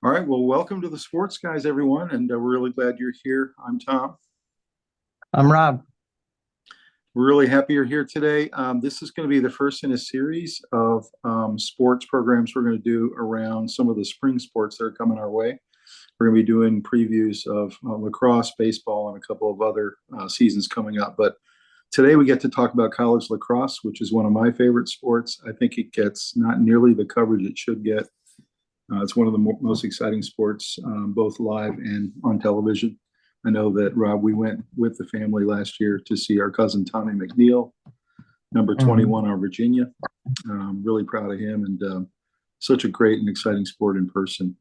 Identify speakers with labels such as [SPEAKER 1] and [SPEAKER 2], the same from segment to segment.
[SPEAKER 1] All right. Well, welcome to the Sports Guys, everyone, and we're really glad you're here. I'm Tom.
[SPEAKER 2] I'm Rob.
[SPEAKER 1] We're really happy you're here today. This is going to be the first in a series of sports programs we're going to do around some of the spring sports that are coming our way. We're going to be doing previews of lacrosse, baseball, and a couple of other seasons coming up. But today we get to talk about college lacrosse, which is one of my favorite sports. I think it gets not nearly the coverage it should get. It's one of the most exciting sports, both live and on television. I know that, Rob, we went with the family last year to see our cousin Tommy McNeil, number 21 on Virginia. Really proud of him, and such a great and exciting sport in person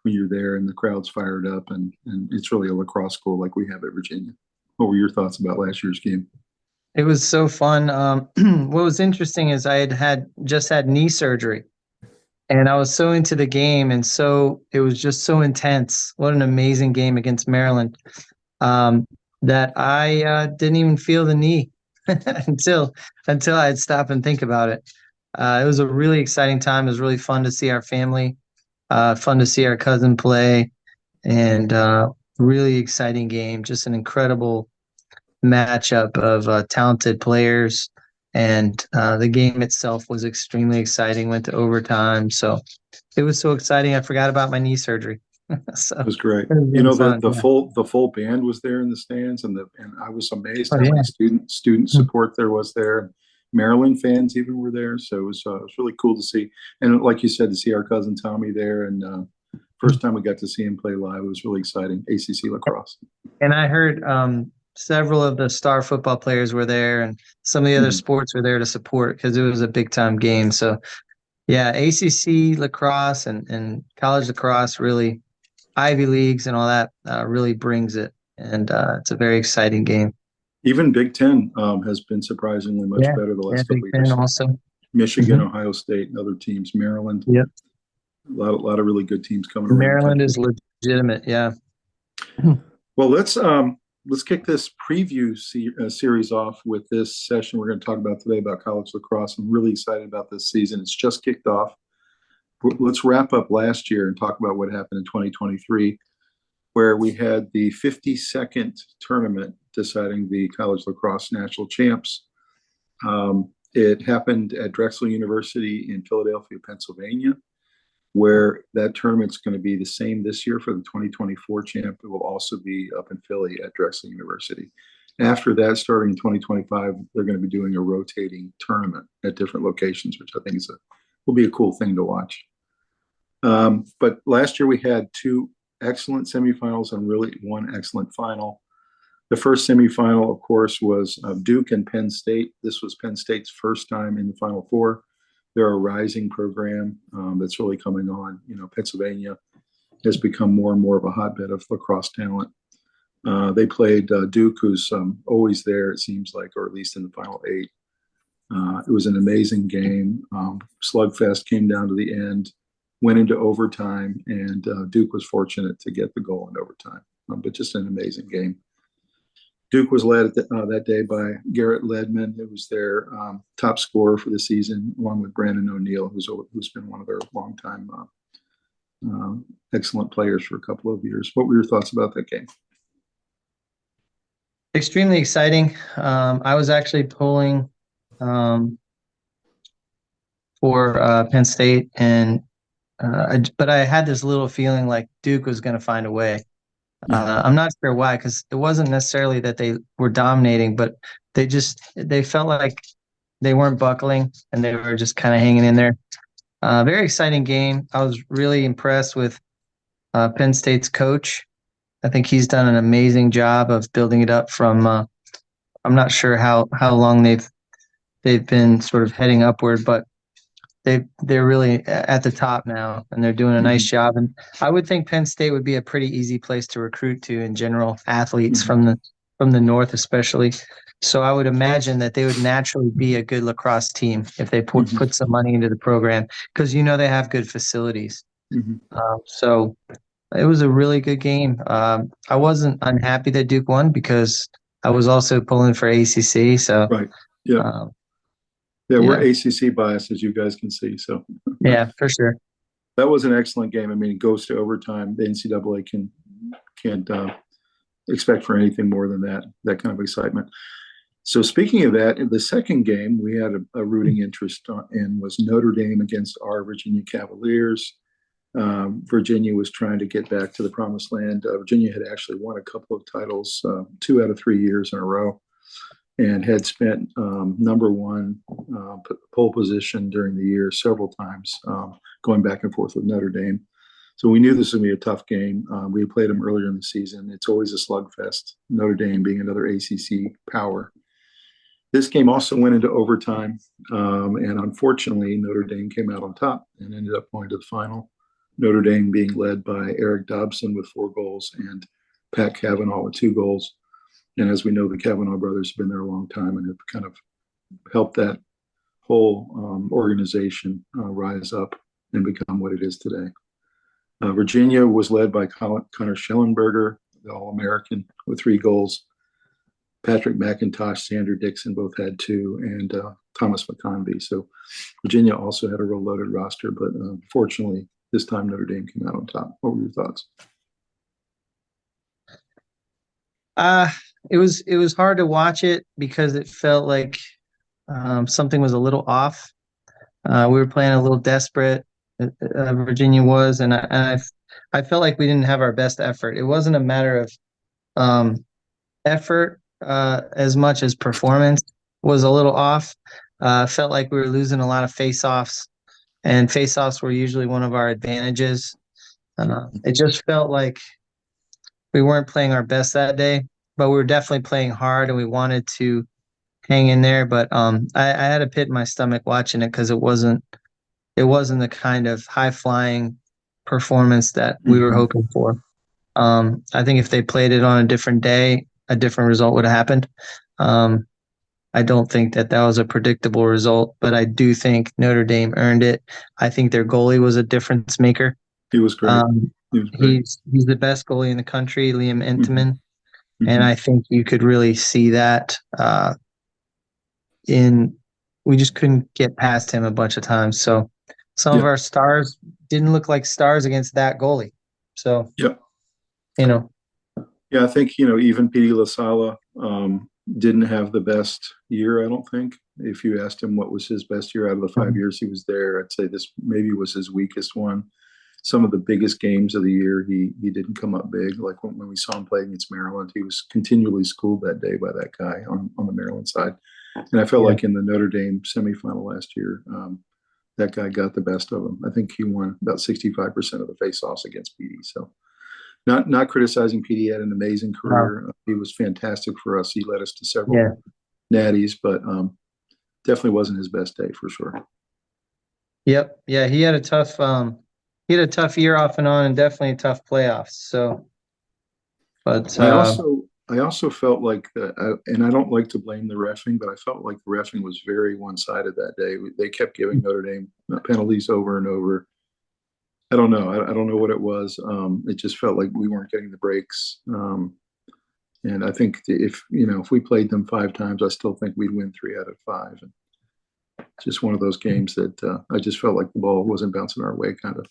[SPEAKER 1] when you're there and the crowd's fired up, and it's really a lacrosse school like we have at Virginia. What were your thoughts about last year's game?
[SPEAKER 2] It was so fun. What was interesting is I had just had knee surgery, and I was so into the game, and so it was just so intense. What an amazing game against Maryland, that I didn't even feel the knee until I had stopped and think about it. It was a really exciting time. It was really fun to see our family, fun to see our cousin play, and really exciting game. Just an incredible matchup of talented players. And the game itself was extremely exciting, went to overtime. So it was so exciting. I forgot about my knee surgery. So
[SPEAKER 1] It was great.
[SPEAKER 2] it was
[SPEAKER 1] You
[SPEAKER 2] really
[SPEAKER 1] know, the
[SPEAKER 2] fun.
[SPEAKER 1] the
[SPEAKER 2] Yeah.
[SPEAKER 1] full band was there in the stands, and I was amazed
[SPEAKER 2] Oh,
[SPEAKER 1] how many
[SPEAKER 2] yeah.
[SPEAKER 1] student support there was there. Maryland fans even were there, so it was really cool to see. And like you said, to see our cousin Tommy there, and first time we got to see him play live, it was really exciting. ACC lacrosse.
[SPEAKER 2] And I heard several of the star football players were there, and some of the other
[SPEAKER 1] Mhm.
[SPEAKER 2] sports were there to support because it was a big time game. So yeah, ACC lacrosse and college lacrosse really, Ivy Leagues and all that really brings it. And it's a very exciting game.
[SPEAKER 1] Even Big Ten has been surprisingly much
[SPEAKER 2] Yeah.
[SPEAKER 1] better the
[SPEAKER 2] Yeah.
[SPEAKER 1] last
[SPEAKER 2] Big
[SPEAKER 1] couple of
[SPEAKER 2] Ten
[SPEAKER 1] years.
[SPEAKER 2] also.
[SPEAKER 1] Michigan,
[SPEAKER 2] Hmm.
[SPEAKER 1] Ohio State, and other teams. Maryland,
[SPEAKER 2] Yep.
[SPEAKER 1] a lot of really good teams coming around the
[SPEAKER 2] Maryland
[SPEAKER 1] country.
[SPEAKER 2] is legitimate. Yeah.
[SPEAKER 1] Well, let's kick this series off with this session we're going to talk about today about college lacrosse. I'm really excited about this season. It's just kicked off. Let's wrap up last year and talk about what happened in 2023, where we had the 52nd tournament deciding the college lacrosse national champs. It happened at Drexel University in Philadelphia, Pennsylvania, where that tournament's going to be the same this year for the 2024 champ. It will also be up in Philly at Drexel University. After that, starting in 2025, they're going to be doing a rotating tournament at different locations, which I think will be a cool thing to watch. But last year we had two excellent semifinals and really one excellent final. The first semifinal, of course, was Duke and Penn State. This was Penn State's first time in the Final Four. They're a rising program that's really coming on. You know, Pennsylvania has become more and more of a hotbed of lacrosse talent. They played Duke, who's always there, it seems like, or at least in the final eight. It was an amazing game. Slugfest came down to the end, went into overtime, and Duke was fortunate to get the goal in overtime. But just an amazing game. Duke was led that day by Garrett Ledman, who was their top scorer for the season, along with Brandon O'Neill, who's been one of their longtime excellent players for a couple of years. What were your thoughts about that game?
[SPEAKER 2] Extremely exciting. I was actually pulling for Penn State, and but I had this little feeling like Duke was going to find a way.
[SPEAKER 1] Yeah.
[SPEAKER 2] I'm not sure why, because it wasn't necessarily that they were dominating, but they felt like they weren't buckling and they were just kind of hanging in there. Very exciting game. I was really impressed with Penn State's coach. I think he's done an amazing job of building it up from. I'm not sure how long they've been sort of heading upward, but they're really at the top now, and they're doing a nice
[SPEAKER 1] Mhm.
[SPEAKER 2] job. And I would think Penn State would be a pretty easy place to recruit to in general, athletes
[SPEAKER 1] Mhm.
[SPEAKER 2] from the north especially. So I would imagine that they would naturally be a good lacrosse team if they
[SPEAKER 1] Mhm.
[SPEAKER 2] put some money into the program, because they have good facilities.
[SPEAKER 1] Mhm.
[SPEAKER 2] So it was a really good game. I wasn't unhappy that Duke won because I was also pulling for ACC. So
[SPEAKER 1] Right. Yeah.
[SPEAKER 2] um,
[SPEAKER 1] Yeah. We're
[SPEAKER 2] yeah,
[SPEAKER 1] ACC biased, as you guys can see. So
[SPEAKER 2] yeah, for sure.
[SPEAKER 1] that was an excellent game. I mean, it goes to overtime. The NCAA can't expect for anything more than that kind of excitement. So speaking of that, in the second game, we had a rooting interest in was Notre Dame against our Virginia Cavaliers. Virginia was trying to get back to the promised land. Virginia had actually won a couple of titles, 2 out of 3 years in a row, and had spent number one pole position during the year several times, going back and forth with Notre Dame. So we knew this would be a tough game. We had played them earlier in the season. It's always a slugfest, Notre Dame being another ACC power. This game also went into overtime, and unfortunately, Notre Dame came out on top and ended up going to the final. Notre Dame being led by Eric Dobson with 4 goals and Pat Cavanaugh with 2 goals. And as we know, the Cavanaugh brothers have been there a long time and have kind of helped that whole organization rise up and become what it is today. Virginia was led by Connor Schellenberger, the All-American, with 3 goals. Patrick McIntosh, Sandra Dixon both had 2, and Thomas McConvey. So Virginia also had a real loaded roster, but fortunately, this time Notre Dame came out on top. What were your thoughts?
[SPEAKER 2] It was hard to watch it because it felt like something was a little off. We were playing a little desperate. Virginia was, and I felt like we didn't have our best effort. It wasn't a matter of effort as much as performance was a little off. Felt like we were losing a lot of face-offs, and face-offs were usually one of our advantages. It just felt like we weren't playing our best that day, but we were definitely playing hard, and we wanted to hang in there. But I had a pit in my stomach watching it because it wasn't the kind of high-flying performance that we were hoping for. I think if they played it on a different day, a different result would have happened. I don't think that was a predictable result, but I do think Notre Dame earned it. I think their goalie was a difference maker.
[SPEAKER 1] He was great.
[SPEAKER 2] He's the best goalie in the country, Liam Intamin, and I think you could really see that. We just couldn't get past him a bunch of times. So some of our stars didn't look like stars against that goalie. So
[SPEAKER 1] I think even Petey LaSala didn't have the best year. I don't think. If you asked him what was his best year out of the 5 years he was there, I'd say this maybe was his weakest one. Some of the biggest games of the year, he didn't come up big. Like when we saw him play against Maryland, he was continually schooled that day by that guy on the Maryland side. And I felt like in the Notre Dame semifinal last year, that guy got the best of him. I think he won about 65% of the faceoffs against Petey. So not criticizing Petey. He had an amazing career. Wow. He was fantastic for us. He led us to several natties, but definitely wasn't his best day for sure.
[SPEAKER 2] Yep. Yeah, he had a tough year off and on, and definitely tough playoffs. So, but
[SPEAKER 1] I also felt like and I don't like to blame the reffing, but I felt like the reffing was very one-sided that day. They kept giving Notre Dame penalties over and over. I don't know. I don't know what it was. It just felt like we weren't getting the breaks. And I think if we played them 5 times, I still think we'd win 3 out of 5. And just one of those games that I just felt like the ball wasn't bouncing our way, kind of.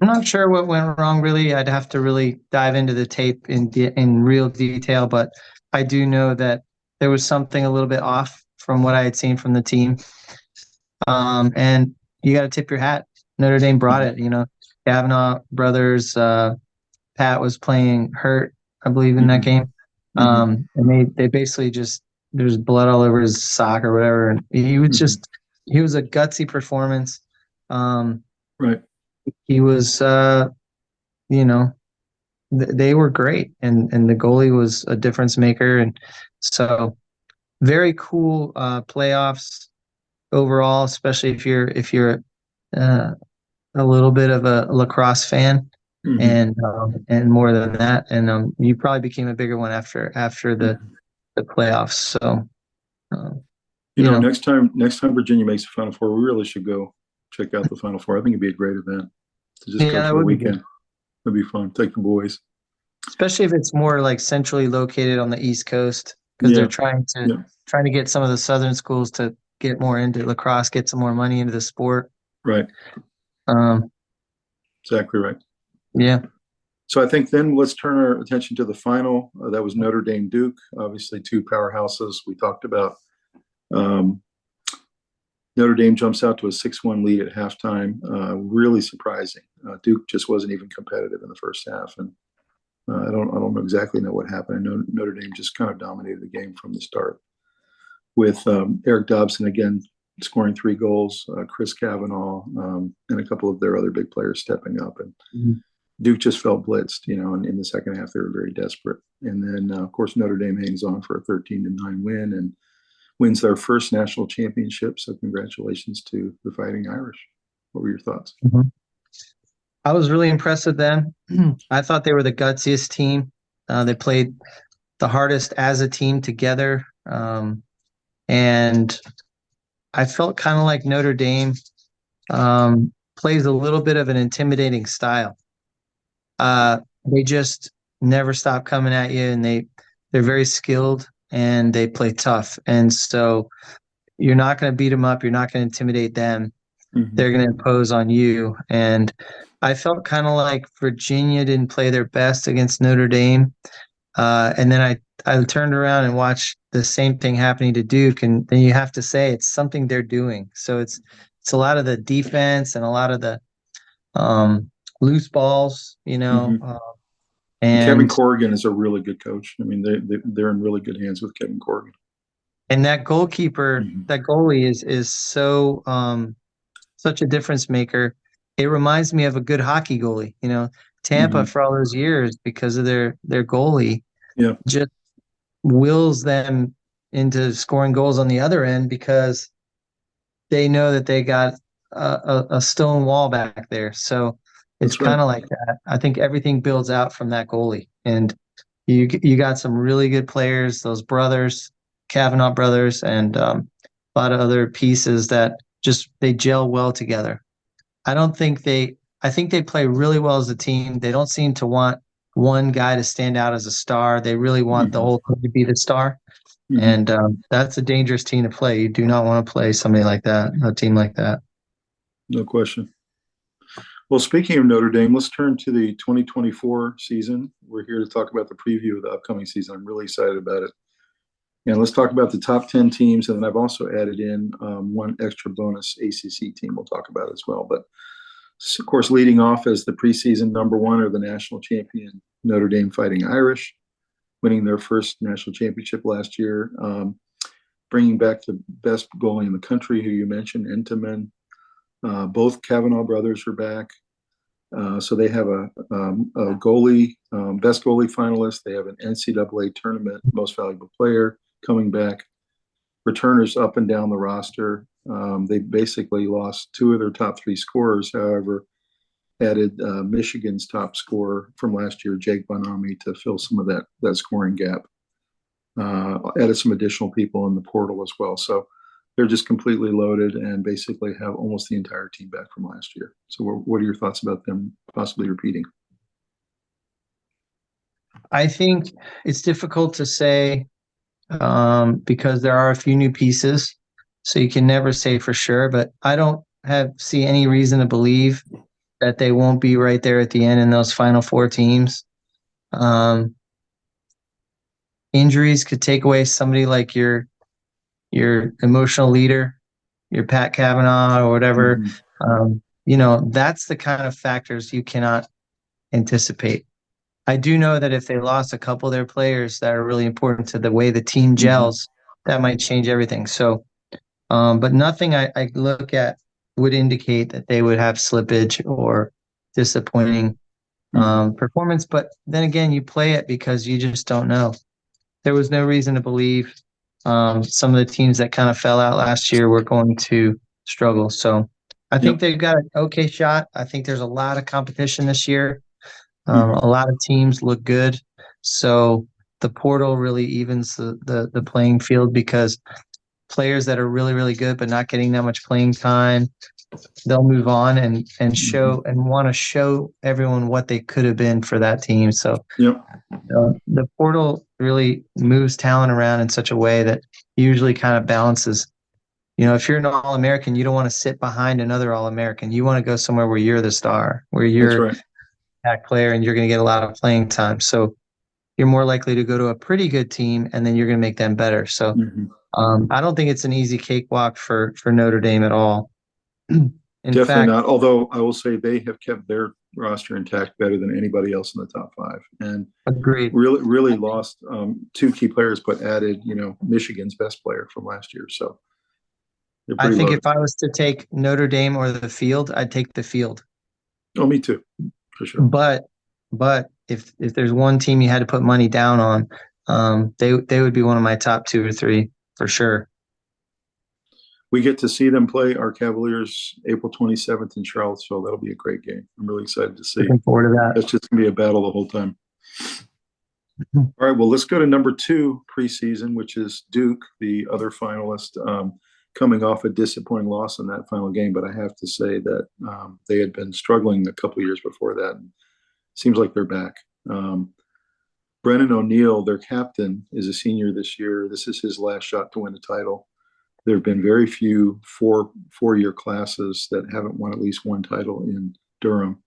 [SPEAKER 2] I'm not sure what went wrong, really. I'd have to really dive into the tape in real detail, but I do know that there was something a little bit off from what I had seen from the team. And you got to tip your hat. Notre Dame brought it. Cavanaugh brothers. Pat was playing hurt, I believe, in that game. And they basically just, there's blood all over his sock or whatever. And he was he was a gutsy performance.
[SPEAKER 1] Right.
[SPEAKER 2] He was, they were great, and the goalie was a difference maker, and so very cool playoffs overall, especially if you're a little bit of a lacrosse fan, and more than that, and you probably became a bigger one after the playoffs. So,
[SPEAKER 1] next time Virginia makes the Final Four, we really should go check out the Final Four. I think it'd be a great event to just go for a weekend. It'd be fun. Take the boys,
[SPEAKER 2] especially if it's more like centrally located on the East Coast, because they're trying to get some of the southern schools to get more into lacrosse, get some more money into the sport.
[SPEAKER 1] Right.
[SPEAKER 2] Um,
[SPEAKER 1] Exactly right.
[SPEAKER 2] yeah.
[SPEAKER 1] So I think then let's turn our attention to the final. That was Notre Dame Duke, obviously two powerhouses we talked about. Notre Dame jumps out to a 6-1 lead at halftime. Really surprising. Duke just wasn't even competitive in the first half, and I don't exactly know what happened. I know Notre Dame just kind of dominated the game from the start, with Eric Dobson again scoring 3 goals, Chris Kavanaugh, and a couple of their other big players stepping up. And Duke just felt blitzed, and in the second half they were very desperate. And then, of course, Notre Dame hangs on for a 13-9 win and wins their first national championship. So congratulations to the Fighting Irish. What were your thoughts?
[SPEAKER 2] Mm-hmm. I was really impressed with them. I thought they were the gutsiest team. They played the hardest as a team together. And I felt kind of like Notre Dame plays a little bit of an intimidating style. They just never stop coming at you, and they're very skilled and they play tough. And so you're not going to beat them up. You're not going to intimidate them. Mm-hmm. They're going to impose on you. And I felt kind of like Virginia didn't play their best against Notre Dame. And then I turned around and watched the same thing happening to Duke. And then you have to say it's something they're doing. So it's a lot of the defense and a lot of the loose balls,
[SPEAKER 1] Mm-hmm. And Kevin Corrigan is a really good coach. I mean, they're in really good hands with Kevin Corrigan.
[SPEAKER 2] And that goalkeeper, that goalie is so such a difference maker. It reminds me of a good hockey goalie. Tampa for all those years, because of their goalie, just wills them into scoring goals on the other end because they know that they got a stone wall back there. So it's kind of like that. I think everything builds out from that goalie, and you got some really good players, those brothers, Kavanaugh brothers, and a lot of other pieces that they gel well together. I think they play really well as a team. They don't seem to want one guy to stand out as a star. They really want the whole team to be the star. And that's a dangerous team to play. You do not want to play somebody like that, a team like that.
[SPEAKER 1] No question. Well, speaking of Notre Dame, let's turn to the 2024 season. We're here to talk about the preview of the upcoming season. I'm really excited about it. And let's talk about the top 10 teams. And then I've also added in one extra bonus ACC team we'll talk about as well. But, of course, leading off as the preseason number 1 are the national champion Notre Dame Fighting Irish, winning their first national championship last year, bringing back the best goalie in the country, who you mentioned, Entenmann. Both Kavanaugh brothers are back. So they have a goalie, best goalie finalist. They have an NCAA tournament most valuable player coming back. Returners up and down the roster. They basically lost 2 of their top 3 scorers, however, added Michigan's top scorer from last year, Jake Bonami, to fill some of that scoring gap. Added some additional people in the portal as well. So they're just completely loaded and basically have almost the entire team back from last year. So what are your thoughts about them possibly repeating?
[SPEAKER 2] I think it's difficult to say because there are a few new pieces, so you can never say for sure. But I don't see any reason to believe that they won't be right there at the end in those final 4 teams. Injuries could take away somebody like your emotional leader, your Pat Kavanaugh or whatever. That's the kind of factors you cannot anticipate. I do know that if they lost a couple of their players that are really important to the way the team gels, that might change everything. So, but nothing I look at would indicate that they would have slippage or disappointing performance. But then again, you play it because you just don't know. There was no reason to believe some of the teams that kind of fell out last year were going to struggle. So I think they've got an okay shot. I think there's a lot of competition this year. A lot of teams look good. So the portal really evens the playing field, because players that are really, really good but not getting that much playing time, they'll move on and show and want to show everyone what they could have been for that team. So the portal really moves talent around in such a way that usually kind of balances if you're an All-American, you don't want to sit behind another All-American. You want to go somewhere where you're the star, where
[SPEAKER 1] That's
[SPEAKER 2] you're
[SPEAKER 1] right.
[SPEAKER 2] that player and you're going to get a lot of playing time. So you're more likely to go to a pretty good team and then you're going to make them better. So
[SPEAKER 1] Hmm.
[SPEAKER 2] I don't think it's an easy cakewalk for Notre Dame at all. In
[SPEAKER 1] Definitely
[SPEAKER 2] fact,
[SPEAKER 1] not. Although I will say they have kept their roster intact better than anybody else in the top five, and
[SPEAKER 2] agreed.
[SPEAKER 1] really lost two key players, but added Michigan's best player from last year. So they're
[SPEAKER 2] I
[SPEAKER 1] pretty
[SPEAKER 2] think
[SPEAKER 1] loaded.
[SPEAKER 2] if I was to take Notre Dame or the field, I'd take the field.
[SPEAKER 1] Oh, me too, for sure.
[SPEAKER 2] But if there's one team you had to put money down on, they would be one of my top two or three for sure.
[SPEAKER 1] We get to see them play our Cavaliers April 27th in Charlottesville. That'll be a great game. I'm really excited to see.
[SPEAKER 2] Looking forward to that.
[SPEAKER 1] That's just going to be a battle the whole time.
[SPEAKER 2] Mm-hmm.
[SPEAKER 1] All right, well, let's go to number 2 preseason, which is Duke, the other finalist, coming off a disappointing loss in that final game. But I have to say that they had been struggling a couple years before that. And seems like they're back. Brennan O'Neill, their captain, is a senior this year. This is his last shot to win the title. There have been very few four-year classes that haven't won at least one title in Durham.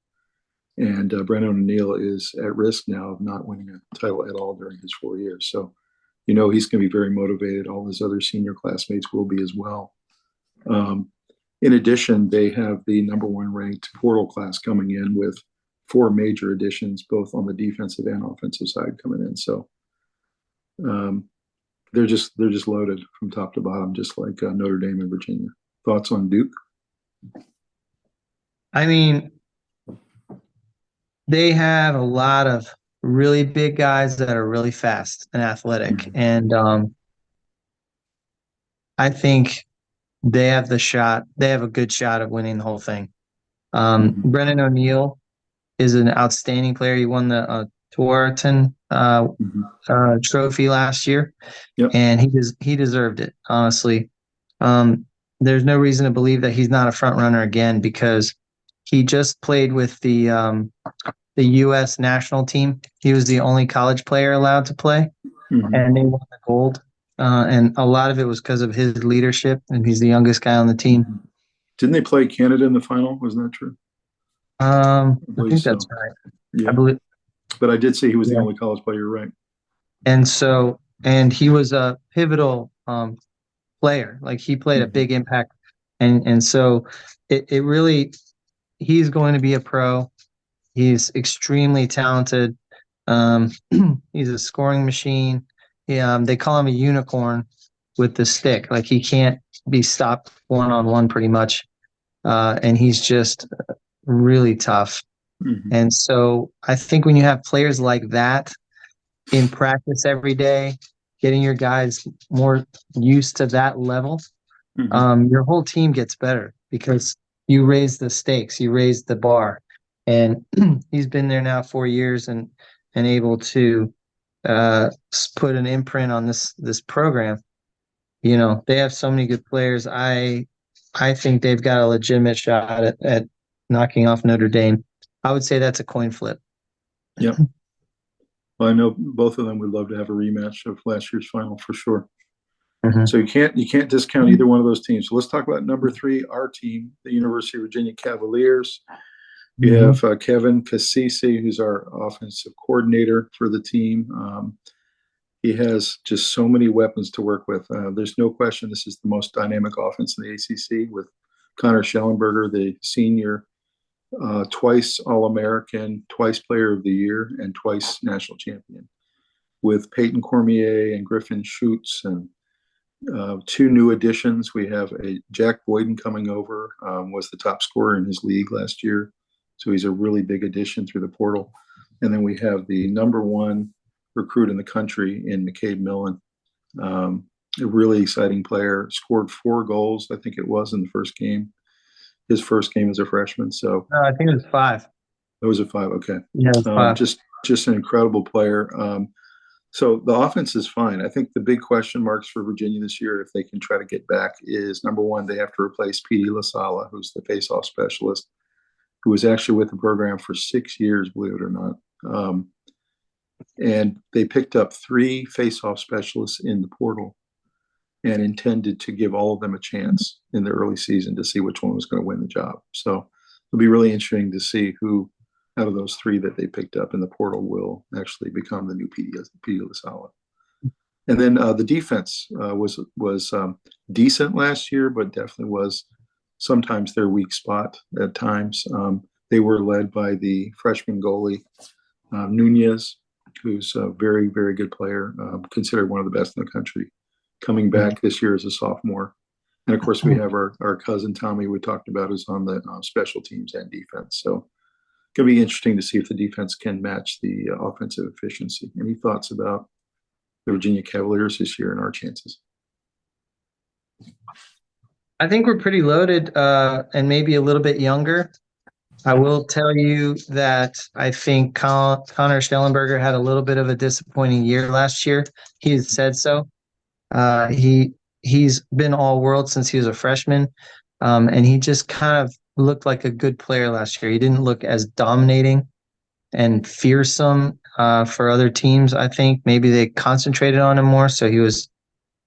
[SPEAKER 1] And Brennan O'Neill is at risk now of not winning a title at all during his 4 years. So, he's going to be very motivated. All his other senior classmates will be as well. In addition, they have the number 1 ranked portal class coming in with 4 major additions, both on the defensive and offensive side coming in. So they're just loaded from top to bottom, just like Notre Dame and Virginia. Thoughts on Duke?
[SPEAKER 2] I mean, they have a lot of really big guys that are really fast and athletic.
[SPEAKER 1] Mm-hmm.
[SPEAKER 2] And I think they have a good shot of winning the whole thing.
[SPEAKER 1] Mm-hmm.
[SPEAKER 2] Brennan O'Neill is an outstanding player. He won the Tuarton trophy last year.
[SPEAKER 1] Yep.
[SPEAKER 2] And he deserved it, honestly. There's no reason to believe that he's not a front runner again, because he just played with the U.S. national team. He was the only college player allowed to play, and they won the gold. And a lot of it was because of his leadership, and he's the youngest guy on the team.
[SPEAKER 1] Didn't they play Canada in the final? Wasn't that true?
[SPEAKER 2] I think that's right.
[SPEAKER 1] Yeah.
[SPEAKER 2] I believe.
[SPEAKER 1] But I did see he was the only college player, right?
[SPEAKER 2] And he was a pivotal player. Like, he played a big impact. And so it really, he's going to be a pro. He's extremely talented. He's a scoring machine. They call him a unicorn with the stick. Like, he can't be stopped one-on-one pretty much. And he's just really tough.
[SPEAKER 1] Mm-hmm.
[SPEAKER 2] And so I think when you have players like that in practice every day, getting your guys more used to that level, your whole team gets better, because you raise the stakes, you raise the bar. And he's been there now 4 years and able to put an imprint on this program. They have so many good players. I think they've got a legitimate shot at knocking off Notre Dame. I would say that's a coin flip.
[SPEAKER 1] Yep. Well, I know both of them would love to have a rematch of last year's final for sure.
[SPEAKER 2] Mm-hmm.
[SPEAKER 1] So you can't discount either one of those teams. So let's talk about number 3, our team, the University of Virginia Cavaliers. We have Kevin Cassisi, who's our offensive coordinator for the team. He has just so many weapons to work with. There's no question this is the most dynamic offense in the ACC, with Connor Schellenberger, the senior, twice All-American, twice Player of the Year, and twice national champion, with Peyton Cormier and Griffin Schutz, and 2 new additions. We have a Jack Boyden coming over, was the top scorer in his league last year. So he's a really big addition through the portal. And then we have the number 1 recruit in the country in McCabe Millen, a really exciting player, scored 4 goals, I think it was, in the first game. His first game as a freshman. So
[SPEAKER 2] I think it was 5.
[SPEAKER 1] It was a 5. Okay.
[SPEAKER 2] Yeah, it was 5.
[SPEAKER 1] Just an incredible player. So the offense is fine. I think the big question marks for Virginia this year, if they can try to get back, is number 1, they have to replace P.D. LaSala, who's the faceoff specialist, who was actually with the program for 6 years, believe it or not. And they picked up 3 faceoff specialists in the portal. and intended to give all of them a chance in the early season to see which one was going to win the job. So it'll be really interesting to see who out of those three that they picked up in the portal will actually become the new PD LaSala. And then the defense was decent last year, but definitely was sometimes their weak spot at times. They were led by the freshman goalie, Nunez, who's a very, very good player, considered one of the best in the country, coming back this year as a sophomore. And of course, we have our cousin Tommy we talked about, who's on the special teams and defense. So it's going to be interesting to see if the defense can match the offensive efficiency. Any thoughts about the Virginia Cavaliers this year and our chances?
[SPEAKER 2] I think we're pretty loaded and maybe a little bit younger. I will tell you that I think Connor Schellenberger had a little bit of a disappointing year last year. He had said so. He's been all world since he was a freshman, and he just kind of looked like a good player last year. He didn't look as dominating and fearsome for other teams. I think maybe they concentrated on him more, so he was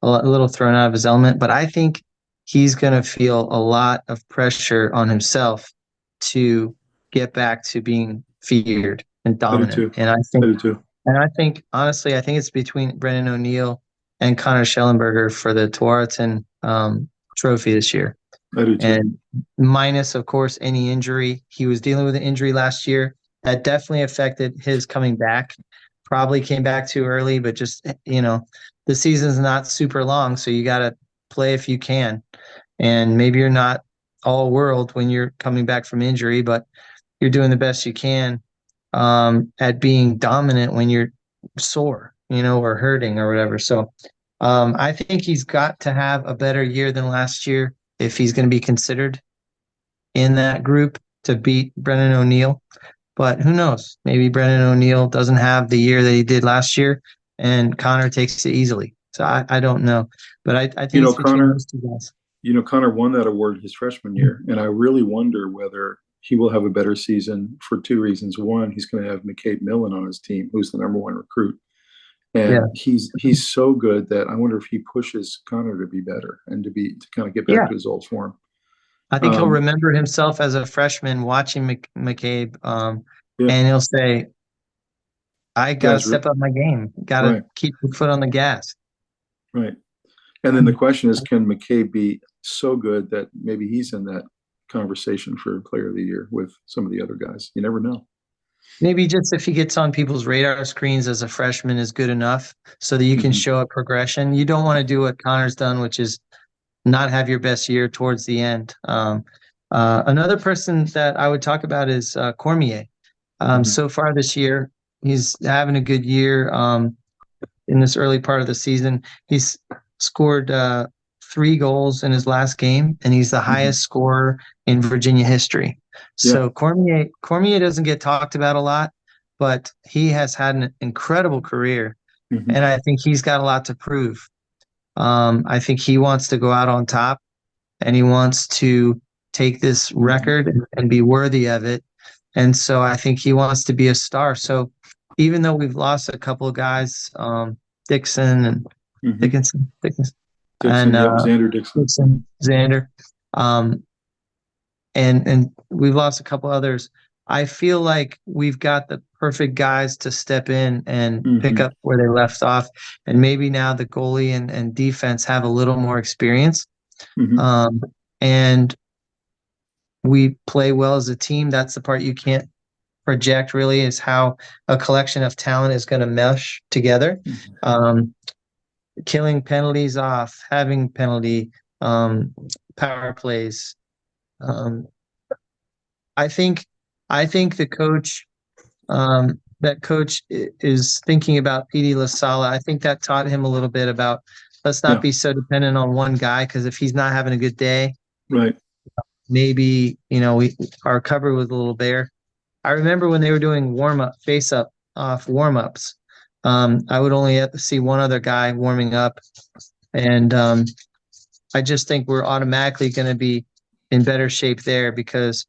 [SPEAKER 2] a little thrown out of his element. But I think he's going to feel a lot of pressure on himself to get back to being feared and dominant. And I think honestly, I think it's between Brennan O'Neill and Connor Schellenberger for the Tewaaraton trophy this year. And minus, of course, any injury. He was dealing with an injury last year that definitely affected his coming back. Probably came back too early, but just, the season's not super long, so you got to play if you can. And maybe you're not all world when you're coming back from injury, but you're doing the best you can at being dominant when you're sore, or hurting or whatever. So I think he's got to have a better year than last year if he's going to be considered in that group to beat Brennan O'Neill. But who knows? Maybe Brennan O'Neill doesn't have the year that he did last year, and Connor takes it easily. So I don't know. But I think it's between those two guys.
[SPEAKER 1] Connor won that award his freshman year, and I really wonder whether he will have a better season for two reasons. One, he's going to have McCabe Millen on his team, who's the number one recruit. And he's so good that I wonder if he pushes Connor to be better and to kind of get back to his old form.
[SPEAKER 2] I think he'll remember himself as a freshman watching McCabe, and he'll say, I got to step up my game. Got to keep the foot on the gas.
[SPEAKER 1] Right. And then the question is, can McCabe be so good that maybe he's in that conversation for Player of the Year with some of the other guys? You never know.
[SPEAKER 2] Maybe just if he gets on people's radar screens as a freshman is good enough so that you can show a progression. You don't want to do what Connor's done, which is not have your best year towards the end. Another person that I would talk about is Cormier. So far this year, he's having a good year in this early part of the season. He's scored 3 goals in his last game, and he's the highest scorer in Virginia history. So Cormier doesn't get talked about a lot, but he has had an incredible career, and I think he's got a lot to prove. I think he wants to go out on top, and he wants to take this record and be worthy of it. And so I think he wants to be a star. So even though we've lost a couple of guys, Dixon and Dickinson,
[SPEAKER 1] Xander Dixon,
[SPEAKER 2] and we've lost a couple others. I feel like we've got the perfect guys to step in and pick up where they left off. And maybe now the goalie and defense have a little more experience. And we play well as a team. That's the part you can't project really, is how a collection of talent is going to mesh together. Killing penalties off, having penalty power plays. I think the coach, that coach is thinking about PD LaSala. I think that taught him a little bit about let's not be so dependent on one guy, because if he's not having a good day, maybe we are covered with a little bare. I remember when they were doing face-off warm-ups. I would only have to see one other guy warming up, and I just think we're automatically going to be in better shape there, because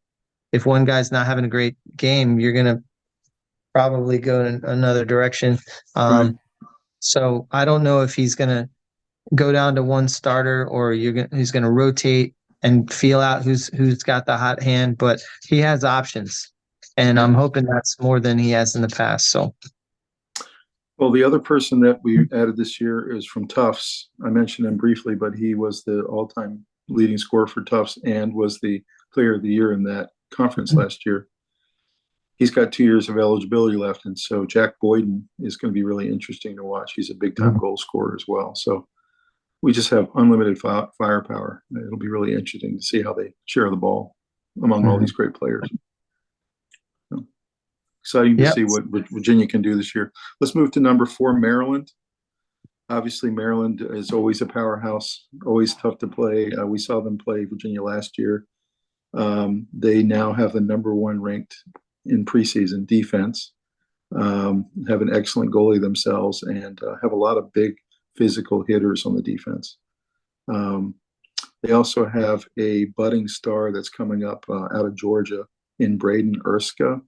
[SPEAKER 2] if one guy's not having a great game, you're going to probably go in another direction. So I don't know if he's going to go down to one starter, or he's gonna rotate and feel out who's got the hot hand. But he has options, and I'm hoping that's more than he has in the past. So.
[SPEAKER 1] Well, the other person that we added this year is from Tufts. I mentioned him briefly, but he was the all-time leading scorer for Tufts and was the player of the year in that conference last year. He's got 2 years of eligibility left, and so Jack Boyden is going to be really interesting to watch. He's a big-time goal scorer as well. So we just have unlimited firepower. It'll be really interesting to see how they share the ball among all these great players. So, exciting to see what Virginia can do this year. Let's move to number 4, Maryland. Obviously, Maryland is always a powerhouse, always tough to play. We saw them play Virginia last year. They now have the number 1 ranked in preseason defense, have an excellent goalie themselves, and have a lot of big physical hitters on the defense. They also have a budding star that's coming up out of Georgia in Braden Erska.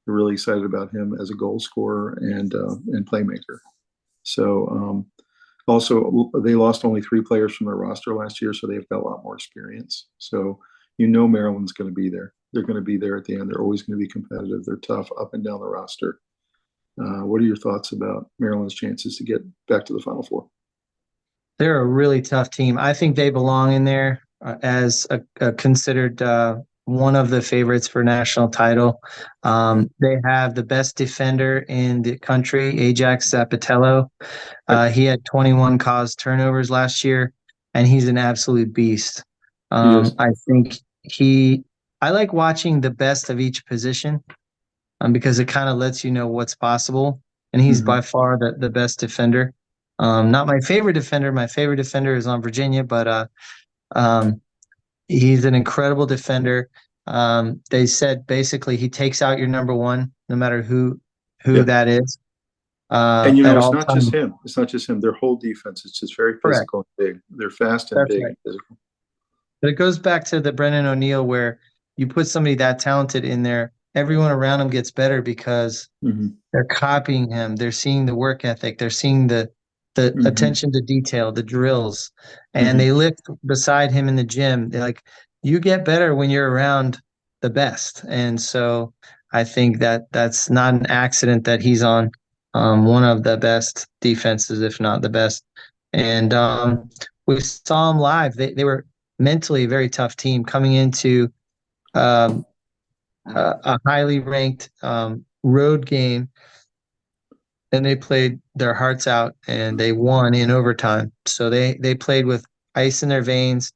[SPEAKER 1] We're really excited about him as a goal scorer and playmaker. So also, they lost only 3 players from their roster last year, so they've got a lot more experience. So Maryland's going to be there. They're going to be there at the end. They're always going to be competitive. They're tough up and down the roster. What are your thoughts about Maryland's chances to get back to the Final Four?
[SPEAKER 2] They're a really tough team. I think they belong in there as a considered one of the favorites for national title. They have the best defender in the country, Ajax Zapatello. He had 21 caused turnovers last year, and he's an absolute beast. I think I like watching the best of each position because it kind of lets you know what's possible. And he's by far the best defender. Not my favorite defender. My favorite defender is on Virginia, but he's an incredible defender. They said basically he takes out your number 1, no matter who that is.
[SPEAKER 1] And it's not just him. It's not just him. Their whole defense is just very physical and big. They're fast and big and physical.
[SPEAKER 2] But it goes back to the Brennan O'Neill where you put somebody that talented in there, everyone around him gets better because they're copying him. They're seeing the work ethic. They're seeing the attention to detail, the drills, and they lift beside him in the gym. They're like, you get better when you're around the best. And so I think that's not an accident that he's on one of the best defenses, if not the best. And we saw him live. They were mentally a very tough team coming into a highly ranked road game, and they played their hearts out and they won in overtime. So they played with ice in their veins.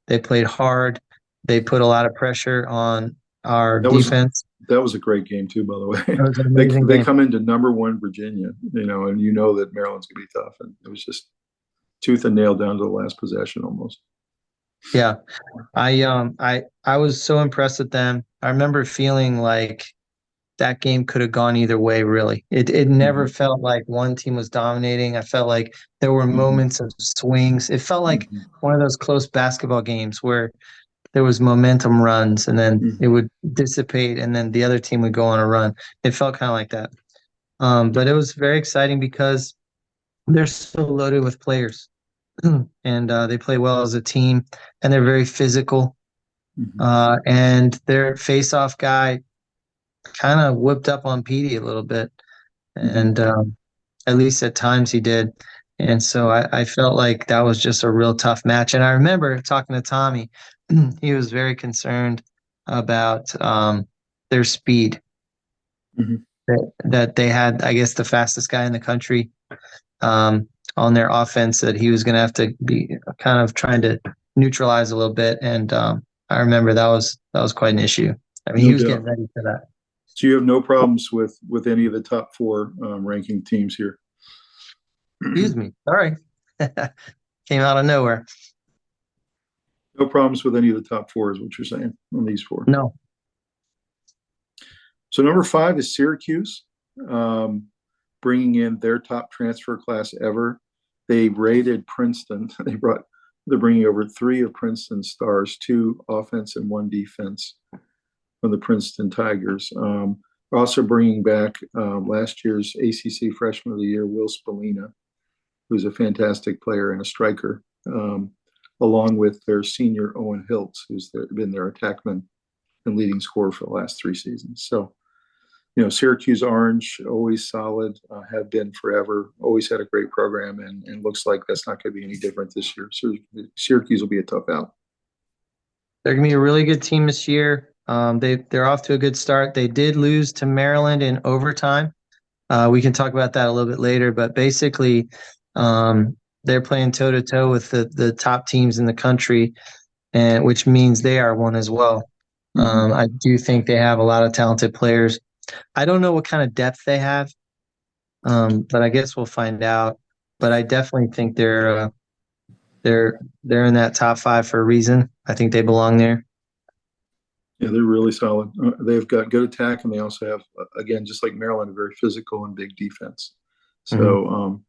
[SPEAKER 2] They played hard. They put a lot of pressure on our defense.
[SPEAKER 1] That was a great game too, by the way.
[SPEAKER 2] It was an amazing game.
[SPEAKER 1] They come into number 1 Virginia, and that Maryland's gonna be tough, and it was just tooth and nail down to the last possession almost.
[SPEAKER 2] Yeah, I was so impressed with them. I remember feeling like that game could have gone either way, really. It never felt like one team was dominating. I felt like there were moments of swings. It felt like one of those close basketball games where there was momentum runs and then it would dissipate and then the other team would go on a run. It felt kind of like that. But it was very exciting because they're so loaded with players and they play well as a team and they're very physical. And their face-off guy kind of whipped up on Petey a little bit. And at least at times he did. And so I felt like that was just a real tough match. And I remember talking to Tommy. He was very concerned about their speed. That they had, I guess, the fastest guy in the country on their offense that he was going to have to be kind of trying to neutralize a little bit. And I remember that was quite an issue. I mean, he was getting ready for that.
[SPEAKER 1] So you have no problems with any of the top 4 ranking teams here?
[SPEAKER 2] Excuse me. Sorry. Came out of nowhere.
[SPEAKER 1] No problems with any of the top 4 is what you're saying on these 4?
[SPEAKER 2] No.
[SPEAKER 1] So number 5 is Syracuse, bringing in their top transfer class ever. They raided Princeton. They're bringing over 3 of Princeton's stars, 2 offense and 1 defense from the Princeton Tigers. Also bringing back last year's ACC Freshman of the Year, Will Spallina, who's a fantastic player and a striker, along with their senior Owen Hiltz, been their attackman and leading scorer for the last 3 seasons. So, Syracuse Orange, always solid, have been forever, always had a great program, and looks like that's not going to be any different this year. So Syracuse will be a tough out.
[SPEAKER 2] They're going to be a really good team this year. They're off to a good start. They did lose to Maryland in overtime. We can talk about that a little bit later, but basically, they're playing toe to toe with the top teams in the country, and which means they are one as well. I do think they have a lot of talented players. I don't know what kind of depth they have, but I guess we'll find out. But I definitely think they're in that top 5 for a reason. I think they belong there.
[SPEAKER 1] Yeah, they're really solid. They've got good attack, and they also have, again, just like Maryland, a very physical and big defense. So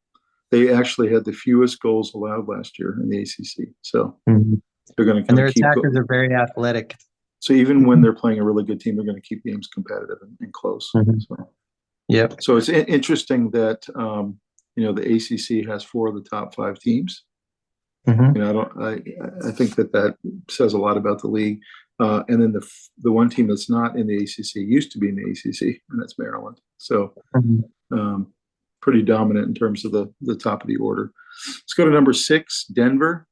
[SPEAKER 1] they actually had the fewest goals allowed last year in the ACC. So they're going to
[SPEAKER 2] and their attackers are very athletic.
[SPEAKER 1] So even when they're playing a really good team, they're going to keep games competitive and close. So,
[SPEAKER 2] yep.
[SPEAKER 1] So it's interesting that the ACC has 4 of the top 5 teams. I think that says a lot about the league. And then the one team that's not in the ACC used to be in the ACC, and that's Maryland. So pretty dominant in terms of the top of the order. Let's go to number 6, Denver.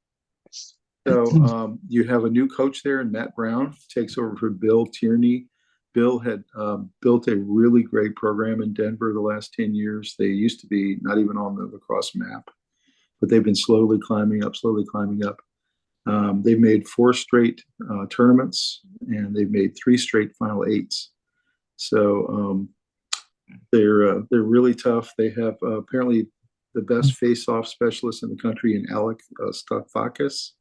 [SPEAKER 1] So you have a new coach there, and Matt Brown takes over for Bill Tierney. Bill had built a really great program in Denver the last 10 years. They used to be not even on the lacrosse map, but they've been slowly climbing up. They've made 4 straight tournaments, and they've made 3 straight Final Eights. So they're really tough. They have apparently the best face-off specialist in the country in Alec Stafakis.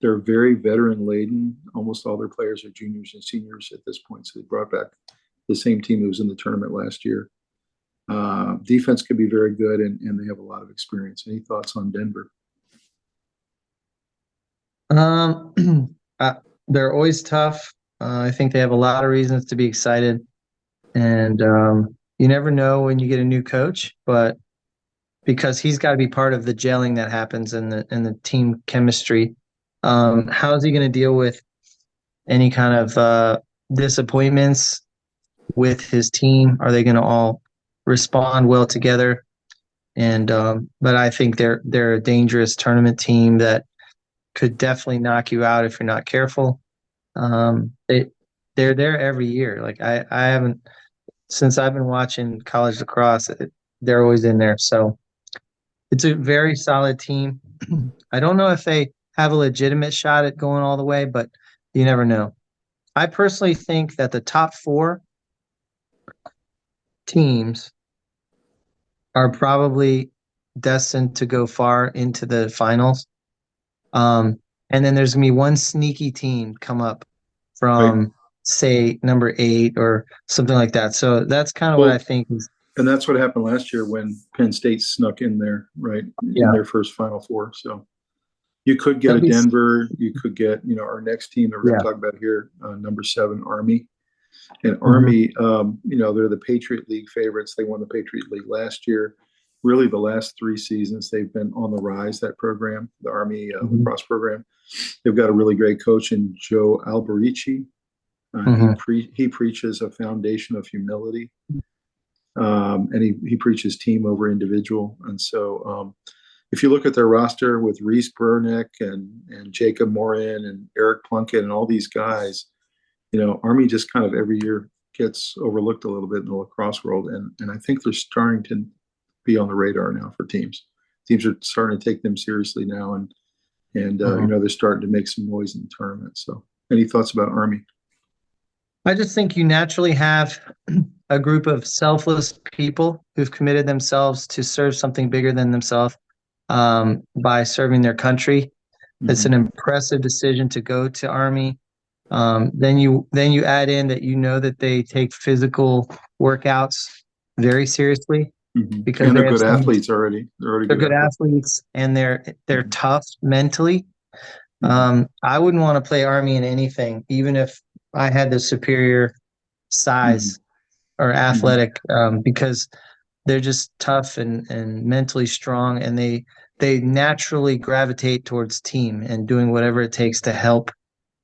[SPEAKER 1] They're very veteran laden. Almost all their players are juniors and seniors at this point. So they brought back the same team that was in the tournament last year. Defense could be very good, and they have a lot of experience. Any thoughts on Denver?
[SPEAKER 2] They're always tough. I think they have a lot of reasons to be excited, and you never know when you get a new coach, but because he's got to be part of the gelling that happens in the team chemistry. How is he going to deal with any kind of disappointments with his team? Are they going to all respond well together? And but I think they're a dangerous tournament team that could definitely knock you out if you're not careful. They're there every year. Like I haven't, since I've been watching college lacrosse, they're always in there. So it's a very solid team. I don't know if they have a legitimate shot at going all the way, but you never know. I personally think that the top 4 teams are probably destined to go far into the finals. And then there's gonna be one sneaky team come up from, say, number 8 or something like that. So that's kind of what I think is.
[SPEAKER 1] And that's what happened last year when Penn State snuck in there, right?
[SPEAKER 2] Yeah.
[SPEAKER 1] In their first Final Four. So you could get a Denver. You could get, our next team that we're going to talk about here, number 7, Army. And Army, they're the Patriot League favorites. They won the Patriot League last year. Really, the last 3 seasons, they've been on the rise, that program, the Army lacrosse program. They've got a really great coach in Joe Alberici. He preaches a foundation of humility. And he preaches team over individual. And so if you look at their roster with Reese Burnick and Jacob Morin and Eric Plunkett and all these guys, Army just kind of every year gets overlooked a little bit in the lacrosse world. And I think they're starting to be on the radar now for teams. Teams are starting to take them seriously now. And they're starting to make some noise in the tournament. So any thoughts about Army?
[SPEAKER 2] I just think you naturally have a group of selfless people who've committed themselves to serve something bigger than themselves by serving their country. It's an impressive decision to go to Army. Then you add in that that they take physical workouts very seriously because
[SPEAKER 1] they're good athletes already. They're
[SPEAKER 2] good athletes, and they're tough mentally. I wouldn't want to play Army in anything, even if I had the superior size or athletic, because they're just tough and mentally strong, and they naturally gravitate towards team and doing whatever it takes to help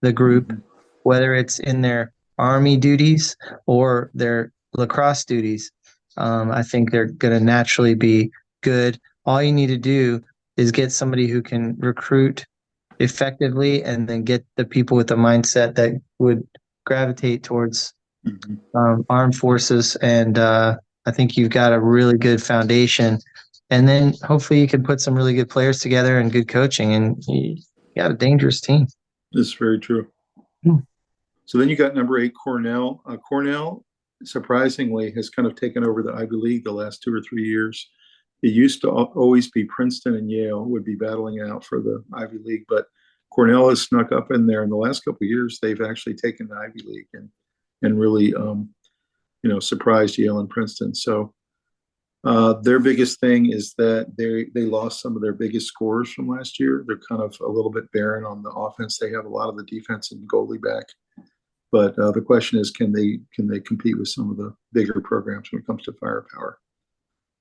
[SPEAKER 2] the group,
[SPEAKER 1] Mhm.
[SPEAKER 2] whether it's in their army duties or their lacrosse duties. I think they're going to naturally be good. All you need to do is get somebody who can recruit effectively and then get the people with the mindset that would gravitate towards
[SPEAKER 1] Mhm.
[SPEAKER 2] armed forces. And I think you've got a really good foundation. And then hopefully you can put some really good players together and good coaching, and you got a dangerous team.
[SPEAKER 1] It's very true.
[SPEAKER 2] Hmm.
[SPEAKER 1] So then you got number 8, Cornell. Cornell, surprisingly, has kind of taken over the Ivy League the last 2 or 3 years. It used to always be Princeton and Yale would be battling out for the Ivy League, but Cornell has snuck up in there. In the last couple of years, they've actually taken the Ivy League and really surprised Yale and Princeton. So their biggest thing is that they lost some of their biggest scorers from last year. They're kind of a little bit barren on the offense. They have a lot of the defense and goalie back. But the question is, can they compete with some of the bigger programs when it comes to firepower?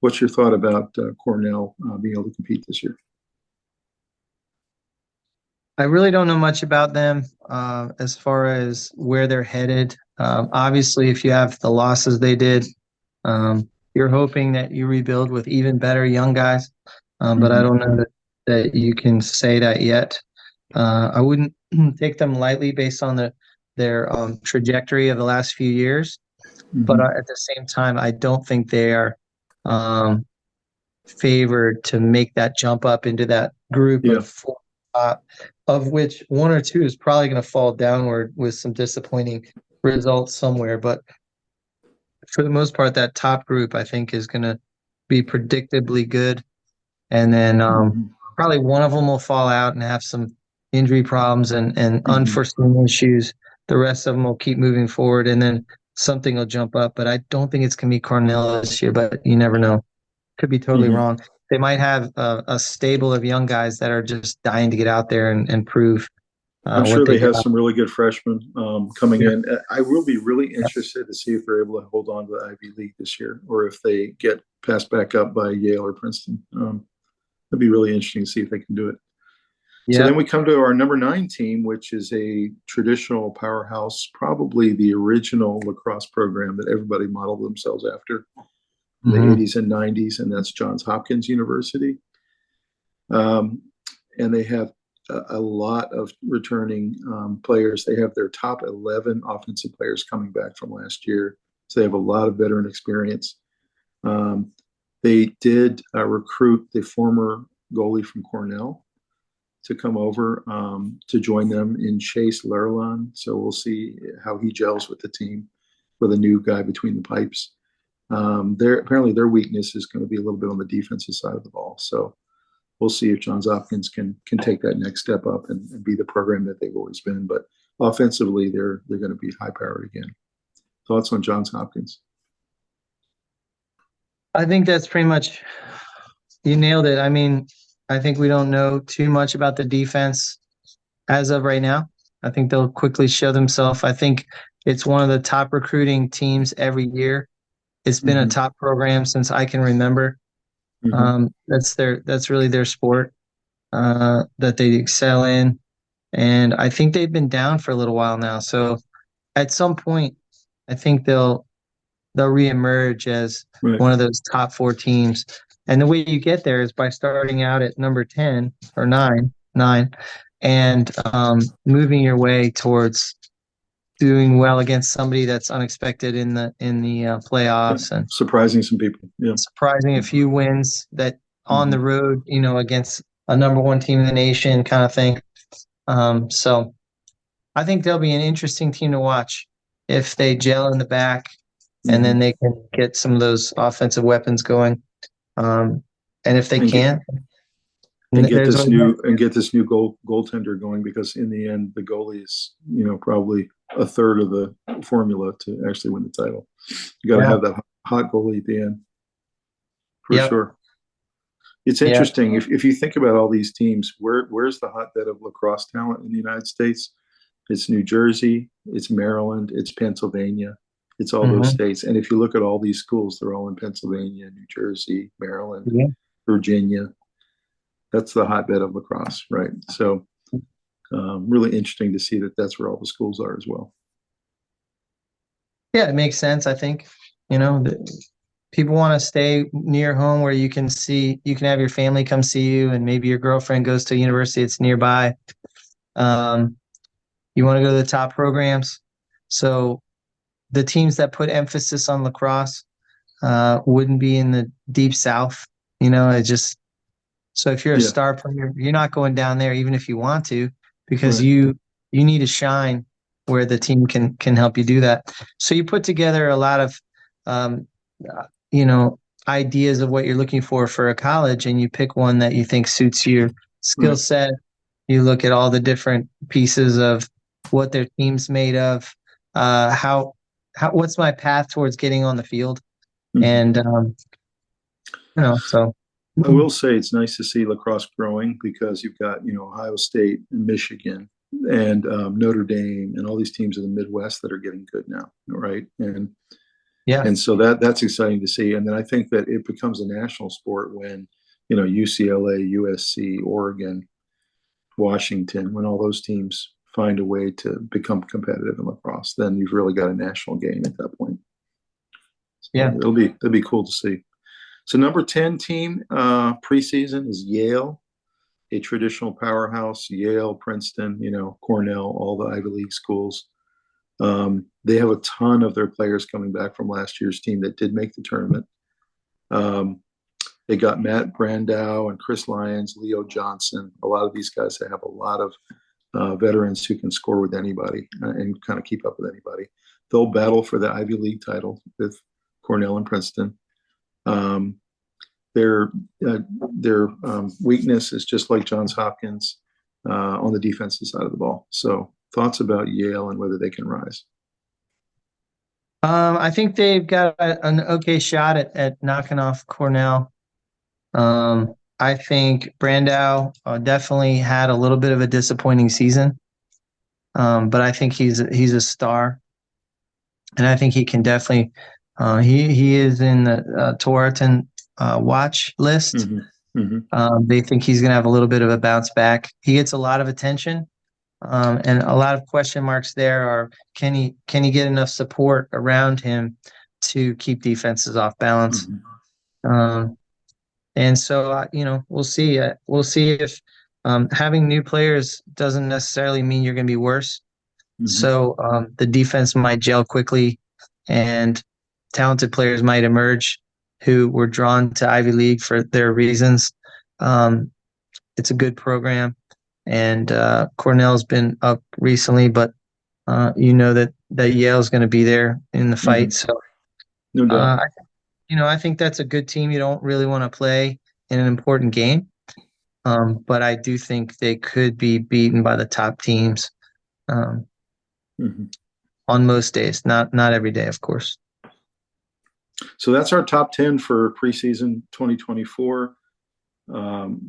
[SPEAKER 1] What's your thought about Cornell being able to compete this year?
[SPEAKER 2] I really don't know much about them as far as where they're headed. Obviously, if you have the losses they did, you're hoping that you rebuild with even better young guys. But I
[SPEAKER 1] Mm-hmm.
[SPEAKER 2] don't know that you can say that yet. I wouldn't take them lightly based on their trajectory of the last few years. But
[SPEAKER 1] Mm-hmm.
[SPEAKER 2] at the same time, I don't think they are um, favored to make that jump up into that group
[SPEAKER 1] Yeah.
[SPEAKER 2] of four, of which one or two is probably going to fall downward with some disappointing results somewhere. But for the most part, that top group I think is going to be predictably good, and then
[SPEAKER 1] Mm-hmm.
[SPEAKER 2] probably one of them will fall out and have some injury problems and
[SPEAKER 1] Mm-hmm.
[SPEAKER 2] unforeseen issues. The rest of them will keep moving forward, and then something will jump up. But I don't think it's going to be Cornell this year. But you never know. Could be totally
[SPEAKER 1] Mm-hmm.
[SPEAKER 2] wrong. They might have a stable of young guys that are just dying to get out there and prove
[SPEAKER 1] I'm
[SPEAKER 2] what
[SPEAKER 1] sure
[SPEAKER 2] they
[SPEAKER 1] they have
[SPEAKER 2] got.
[SPEAKER 1] some really good freshmen coming
[SPEAKER 2] Yeah.
[SPEAKER 1] in. I will be really interested to see if they're able to hold on to the Ivy League this year, or if they get passed back up by Yale or Princeton. It'd be really interesting to see if they can do it. So
[SPEAKER 2] Yeah.
[SPEAKER 1] then we come to our number 9 team, which is a traditional powerhouse, probably the original lacrosse program that everybody modeled themselves after in the
[SPEAKER 2] Hmm.
[SPEAKER 1] 80s and 90s, and that's Johns Hopkins University. Um, and they have a lot of returning players. They have their top 11 offensive players coming back from last year. So they have a lot of veteran experience. Um, they did recruit the former goalie from Cornell to come over to join them in Chase Lerland. So we'll see how he gels with the team with a new guy between the pipes. Apparently their weakness is going to be a little bit on the defensive side of the ball. So we'll see if Johns Hopkins can take that next step up and be the program that they've always been. But offensively, they're going to be high powered again. Thoughts on Johns Hopkins?
[SPEAKER 2] I think that's pretty much you nailed it. I mean, I think we don't know too much about the defense as of right now. I think they'll quickly show themselves. I think it's one of the top recruiting teams every year. It's been a
[SPEAKER 1] Mm-hmm.
[SPEAKER 2] top program since I can remember.
[SPEAKER 1] Mm-hmm.
[SPEAKER 2] That's really their sport that they excel in, and I think they've been down for a little while now. So at some point, I think they'll reemerge as
[SPEAKER 1] Right.
[SPEAKER 2] one of those top four teams. And the way you get there is by starting out at number 10 or nine, and moving your way towards doing well against somebody that's unexpected in the
[SPEAKER 1] Yeah.
[SPEAKER 2] playoffs and
[SPEAKER 1] Surprising some people. Yeah.
[SPEAKER 2] surprising a few wins that on
[SPEAKER 1] Mm-hmm.
[SPEAKER 2] the road, against a number one team in the nation kind of thing. So I think they'll be an interesting team to watch if they gel in the back and
[SPEAKER 1] Mm-hmm.
[SPEAKER 2] then they can get some of those offensive weapons going. And if they
[SPEAKER 1] And get
[SPEAKER 2] can't,
[SPEAKER 1] get
[SPEAKER 2] there's
[SPEAKER 1] this
[SPEAKER 2] always
[SPEAKER 1] new goaltender going, because in the end the goalie is probably a third of the formula to actually win the title. You got to
[SPEAKER 2] yeah,
[SPEAKER 1] have that hot goalie at the end for
[SPEAKER 2] yep,
[SPEAKER 1] sure. It's
[SPEAKER 2] yeah.
[SPEAKER 1] interesting if you think about all these teams. Where's the hotbed of lacrosse talent in the United States? It's New Jersey, it's Maryland, it's Pennsylvania. It's all those
[SPEAKER 2] Hmm.
[SPEAKER 1] states. And if you look at all these schools, they're all in Pennsylvania, New Jersey, Maryland,
[SPEAKER 2] Yeah.
[SPEAKER 1] Virginia. That's the hotbed of lacrosse, right? So really interesting to see that that's where all the schools are as well.
[SPEAKER 2] Yeah, it makes sense. I think, people want to stay near home where you can have your family come see you, and maybe your girlfriend goes to a university that's nearby. Um, you want to go to the top programs. So the teams that put emphasis on lacrosse wouldn't be in the deep south. It just so if you're a
[SPEAKER 1] Yeah,
[SPEAKER 2] star player, you're not going down there even if you want to, because
[SPEAKER 1] right.
[SPEAKER 2] you need to shine where the team can help you do that. So you put together a lot of um, uh, you know ideas of what you're looking for a college, and you pick one that you think suits your skill
[SPEAKER 1] Right.
[SPEAKER 2] set. You look at all the different pieces of what their team's made of, how what's my path towards getting on the field,
[SPEAKER 1] Mhm.
[SPEAKER 2] and so.
[SPEAKER 1] I will say it's nice to see lacrosse growing because you've got, Ohio State and Michigan and Notre Dame and all these teams in the Midwest that are getting good now, right?
[SPEAKER 2] Yeah.
[SPEAKER 1] And so that's exciting to see. And then I think that it becomes a national sport when, UCLA, USC, Oregon, Washington, when all those teams find a way to become competitive in lacrosse, then you've really got a national game at that point. So
[SPEAKER 2] Yeah.
[SPEAKER 1] it'll be cool to see. So number 10 team preseason is Yale, a traditional powerhouse. Yale, Princeton, Cornell, all the Ivy League schools. They have a ton of their players coming back from last year's team that did make the tournament. They got Matt Brandow and Chris Lyons, Leo Johnson. A lot of these guys that have a lot of veterans who can score with anybody and kind of keep up with anybody. They'll battle for the Ivy League title with Cornell and Princeton. Um, their weakness is just like Johns Hopkins on the defensive side of the ball. So thoughts about Yale and whether they can rise?
[SPEAKER 2] I think they've got an okay shot at knocking off Cornell. I think Brandow definitely had a little bit of a disappointing season, but I think he's a star, and I think he can definitely. He is in the Tewaaraton watch list.
[SPEAKER 1] Mm-hmm. Mm-hmm.
[SPEAKER 2] They think he's going to have a little bit of a bounce back. He gets a lot of attention, and a lot of question marks there are can he get enough support around him to keep defenses off balance?
[SPEAKER 1] Mm-hmm.
[SPEAKER 2] Um, and so we'll see. We'll see if having new players doesn't necessarily mean you're going to be worse.
[SPEAKER 1] Mm-hmm.
[SPEAKER 2] So the defense might gel quickly, and talented players might emerge who were drawn to Ivy League for their reasons. Um, it's a good program, and Cornell's been up recently, but that Yale's going to be there in the
[SPEAKER 1] Mm-hmm.
[SPEAKER 2] fight. So
[SPEAKER 1] No doubt.
[SPEAKER 2] uh, I think that's a good team. You don't really want to play in an important game, but I do think they could be beaten by the top teams um,
[SPEAKER 1] Mm-hmm.
[SPEAKER 2] on most days. Not every day, of course.
[SPEAKER 1] So that's our top 10 for preseason 2024.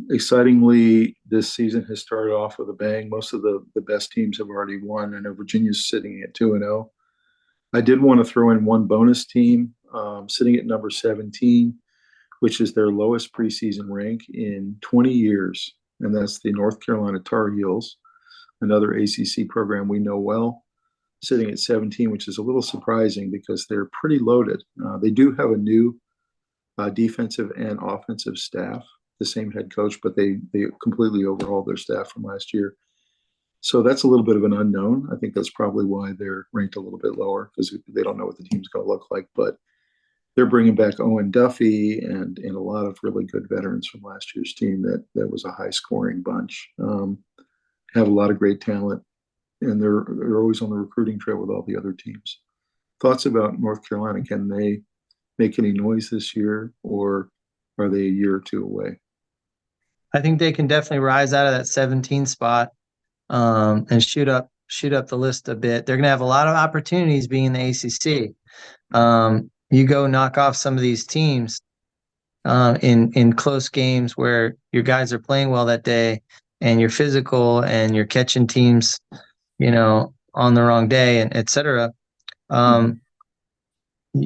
[SPEAKER 1] Excitingly, this season has started off with a bang. Most of the best teams have already won. I know Virginia's sitting at 2-0. I did want to throw in one bonus team sitting at number 17, which is their lowest preseason rank in 20 years. And that's the North Carolina Tar Heels, another ACC program we know well, sitting at 17, which is a little surprising because they're pretty loaded. They do have a new defensive and offensive staff, the same head coach, but they completely overhauled their staff from last year. So that's a little bit of an unknown. I think that's probably why they're ranked a little bit lower because they don't know what the team's going to look like. But they're bringing back Owen Duffy and a lot of really good veterans from last year's team that was a high scoring bunch. Have a lot of great talent, and they're always on the recruiting trail with all the other teams. Thoughts about North Carolina? Can they make any noise this year, or are they a year or two away?
[SPEAKER 2] I think they can definitely rise out of that 17 spot and shoot up the list a bit. They're going to have a lot of opportunities being in the ACC. You go knock off some of these teams in close games where your guys are playing well that day, and you're physical and you're catching teams, on the wrong day, and etc.
[SPEAKER 1] Mm-hmm.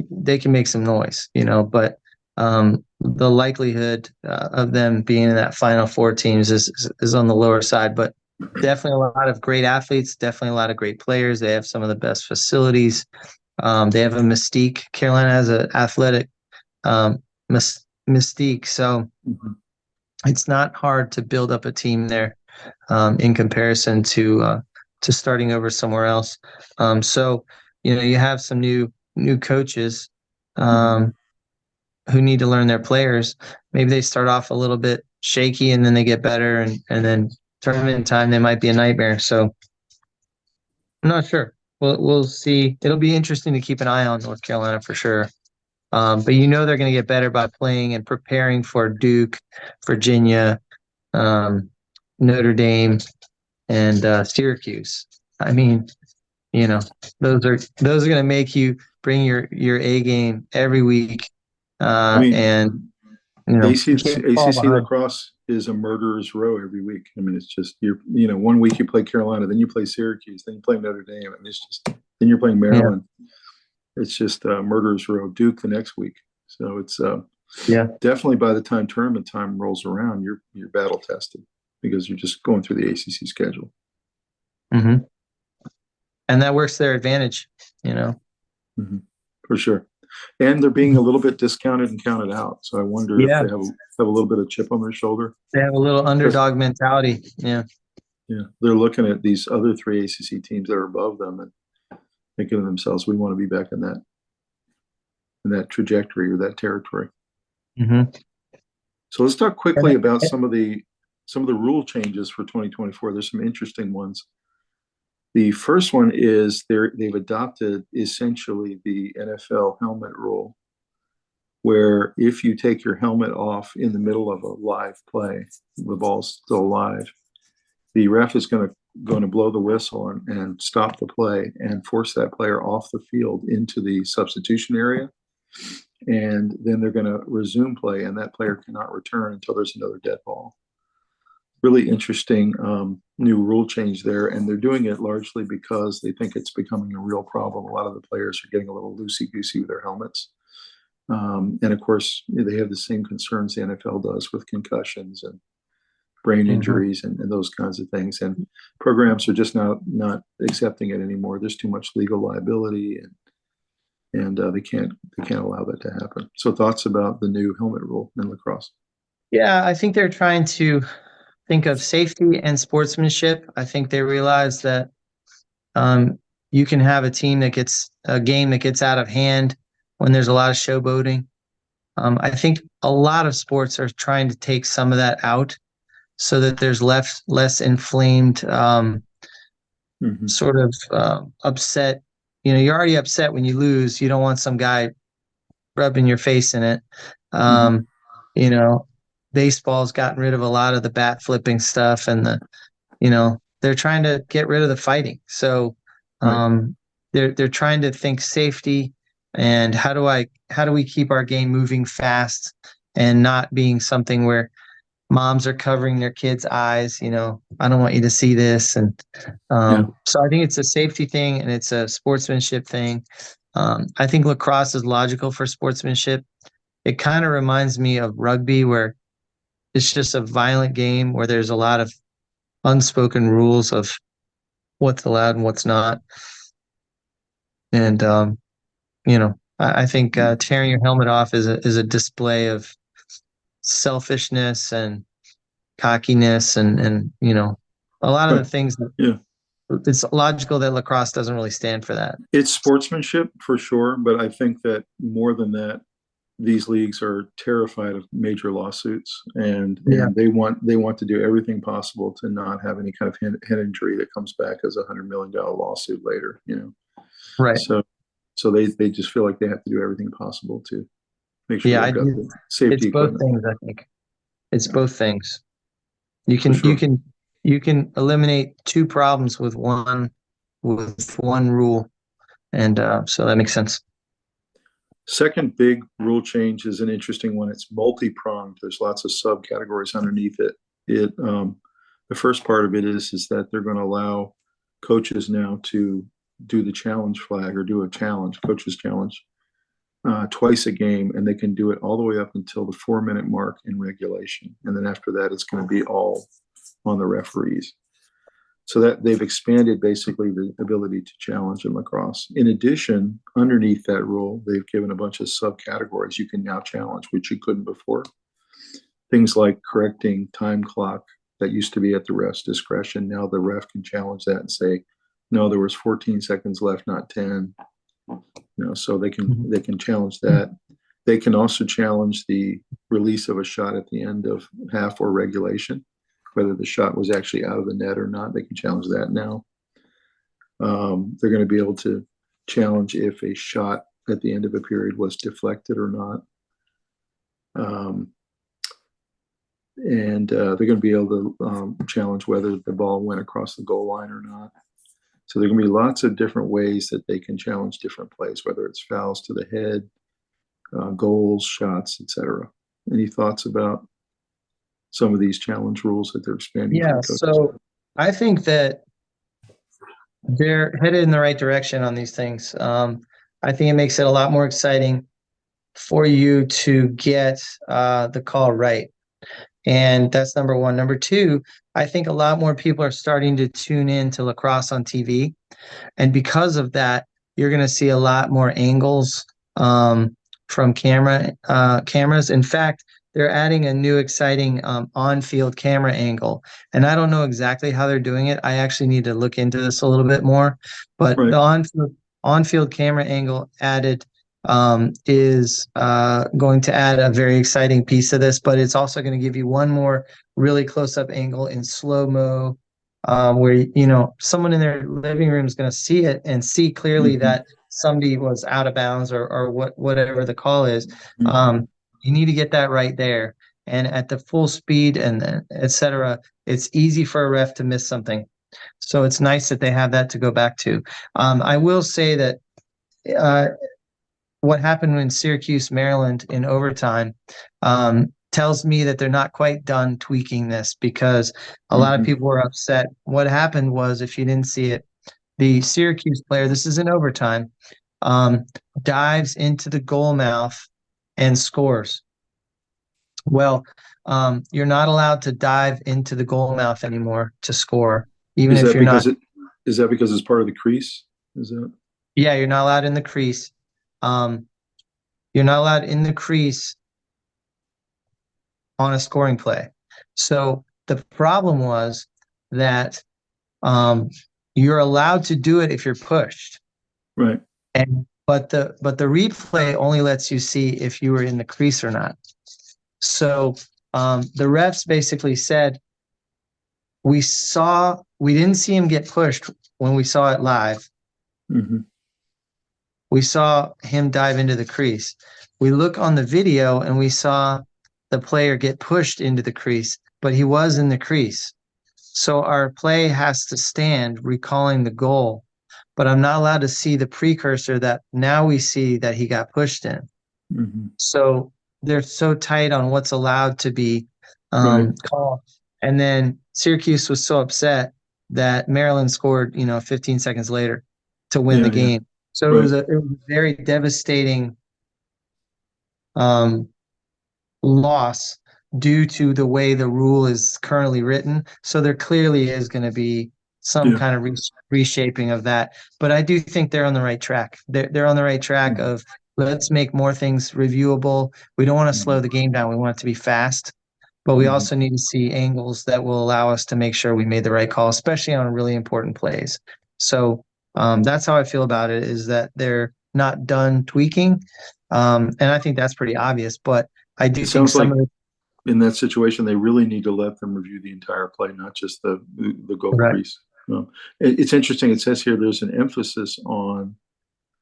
[SPEAKER 2] they can make some noise, but the likelihood of them being in that Final Four teams is on the lower side. But definitely a lot of great athletes, definitely a lot of great players. They have some of the best facilities. They have a mystique. Carolina has an athletic mystique, so it's not hard to build up a team there in comparison to starting over somewhere else. So you have some new coaches who need to learn their players. Maybe they start off a little bit shaky and then they get better, and then tournament time they might be a nightmare. So I'm not sure. We'll see. It'll be interesting to keep an eye on North Carolina for sure. But they're going to get better by playing and preparing for Duke, Virginia, Notre Dame, and Syracuse. I mean, those are going to make you bring your A game every week, and
[SPEAKER 1] ACC lacrosse is a murderer's row every week. I mean, it's just 1 week you play Carolina, then you play Syracuse, then you play Notre Dame, and then you're playing Maryland. Yeah. It's just murderer's row. Duke the next week. So it's definitely by the time tournament time rolls around, you're battle tested because you're just going through the ACC schedule.
[SPEAKER 2] Mm-hmm. And that works to their advantage,
[SPEAKER 1] For sure. And they're being a little bit discounted and counted out. So I wonder if they have a little bit of chip on their shoulder.
[SPEAKER 2] They have a little underdog mentality. Yeah.
[SPEAKER 1] Yeah. They're looking at these other 3 ACC teams that are above them and thinking to themselves, we want to be back in that trajectory or that territory.
[SPEAKER 2] Mm-hmm.
[SPEAKER 1] So let's talk quickly about some of the rule changes for 2024. There's some interesting ones. The first one is they've adopted essentially the NFL helmet rule, where if you take your helmet off in the middle of a live play, the ball's still live, the ref is going to blow the whistle and stop the play and force that player off the field into the substitution area. And then they're going to resume play, and that player cannot return until there's another dead ball. Really interesting new rule change there, and they're doing it largely because they think it's becoming a real problem. A lot of the players are getting a little loosey-goosey with their helmets. And of course, they have the same concerns the NFL does with concussions and brain injuries and those kinds of things. And programs are just not accepting it anymore. There's too much legal liability, and they can't allow that to happen. So thoughts about the new helmet rule in lacrosse?
[SPEAKER 2] Yeah, I think they're trying to think of safety and sportsmanship. I think they realize that you can have a game that gets out of hand when there's a lot of showboating. I think a lot of sports are trying to take some of that out so that there's less inflamed sort of upset. You're already upset when you lose. You don't want some guy rubbing your face in it. Baseball's gotten rid of a lot of the bat flipping stuff, and they're trying to get rid of the fighting. So they're trying to think safety and how do we keep our game moving fast and not being something where moms are covering their kids' eyes. I don't want you to see this. And so I think it's a safety thing and it's a sportsmanship thing. I think lacrosse is logical for sportsmanship. It kind of reminds me of rugby, where it's just a violent game where there's a lot of unspoken rules of what's allowed and what's not. And, I think tearing your helmet off is a display of selfishness and cockiness and a lot of the things that it's logical that lacrosse doesn't really stand for that.
[SPEAKER 1] It's sportsmanship for sure, but I think that more than that, these leagues are terrified of major lawsuits, and they want to do everything possible to not have any kind of head injury that comes back as $100 million lawsuit later.
[SPEAKER 2] Right.
[SPEAKER 1] So they just feel like they have to do everything possible to make sure they've got the safety
[SPEAKER 2] equipment. Both things, I think. It's both things. You can eliminate two problems with one rule, and so that makes sense.
[SPEAKER 1] Second big rule change is an interesting one. It's multi-pronged. There's lots of subcategories underneath it. The first part of it is that they're going to allow coaches now to do the challenge flag or do a challenge, coach's challenge, twice a game, and they can do it all the way up until the 4-minute mark in regulation. And then after that, it's going to be all on the referees. So that they've expanded basically the ability to challenge in lacrosse. In addition, underneath that rule, they've given a bunch of subcategories you can now challenge, which you couldn't before. Things like correcting time clock that used to be at the ref's discretion. Now the ref can challenge that and say, no, there was 14 seconds left, not 10. So they can challenge that. They can also challenge the release of a shot at the end of half or regulation, whether the shot was actually out of the net or not. They can challenge that now. They're going to be able to challenge if a shot at the end of a period was deflected or not. And they're going to be able to challenge whether the ball went across the goal line or not. So there are going to be lots of different ways that they can challenge different plays, whether it's fouls to the head, goals, shots, etc. Any thoughts about some of these challenge rules that they're expanding?
[SPEAKER 2] Yeah, so I think that they're headed in the right direction on these things. I think it makes it a lot more exciting for you to get the call right. And that's number one. Number two, I think a lot more people are starting to tune in to lacrosse on TV. And because of that, you're going to see a lot more angles from cameras. In fact, they're adding a new exciting on-field camera angle. And I don't know exactly how they're doing it. I actually need to look into this a little bit more. But the on-field camera angle added is going to add a very exciting piece to this, but it's also going to give you one more really close-up angle in slow-mo, where someone in their living room is going to see it and see clearly that somebody was out of bounds or whatever the call is. You need to get that right there, and at the full speed and etc. It's easy for a ref to miss something, so it's nice that they have that to go back to. I will say that what happened in Syracuse, Maryland in overtime tells me that they're not quite done tweaking this, because a lot of people were upset. What happened was, if you didn't see it, the Syracuse player, this is in overtime, dives into the goal mouth and scores. Well, you're not allowed to dive into the goal mouth anymore to score, even if you're not.
[SPEAKER 1] Is that because it's part of the crease? Is that?
[SPEAKER 2] Yeah, you're not allowed in the crease. You're not allowed in the crease on a scoring play. So the problem was that you're allowed to do it if you're pushed.
[SPEAKER 1] Right.
[SPEAKER 2] But the replay only lets you see if you were in the crease or not. So the refs basically said, we didn't see him get pushed when we saw it live. We saw him dive into the crease. We look on the video and we saw the player get pushed into the crease, but he was in the crease. So our play has to stand, recalling the goal. But I'm not allowed to see the precursor that now we see that he got pushed in. So they're so tight on what's allowed to be called. And then Syracuse was so upset that Maryland scored, 15 seconds later to win the game. So it was a very devastating loss due to the way the rule is currently written. So there clearly is going to be some kind of reshaping of that. But I do think they're on the right track. They're on the right track of, let's make more things reviewable. We don't want to slow the game down. We want it to be fast. But we also need to see angles that will allow us to make sure we made the right call, especially on really important plays. So that's how I feel about it, is that they're not done tweaking. And I think that's pretty obvious. But I do think
[SPEAKER 1] in that situation, they really need to let them review the entire play, not just the goal crease. No. It's interesting. It says here there's an emphasis on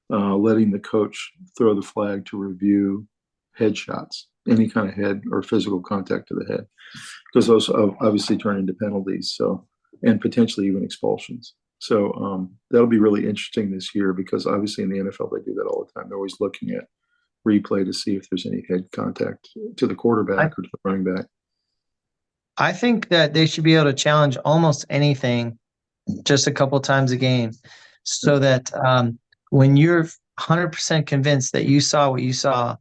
[SPEAKER 1] letting the coach throw the flag to review headshots, any kind of head or physical contact to the head, because those obviously turn into penalties. So, and potentially even expulsions. So that'll be really interesting this year, because obviously in the NFL they do that all the time. They're always looking at replay to see if there's any head contact to the quarterback or to the running back.
[SPEAKER 2] I think that they should be able to challenge almost anything just a couple times a game, so that when you're 100% convinced that you saw what you saw,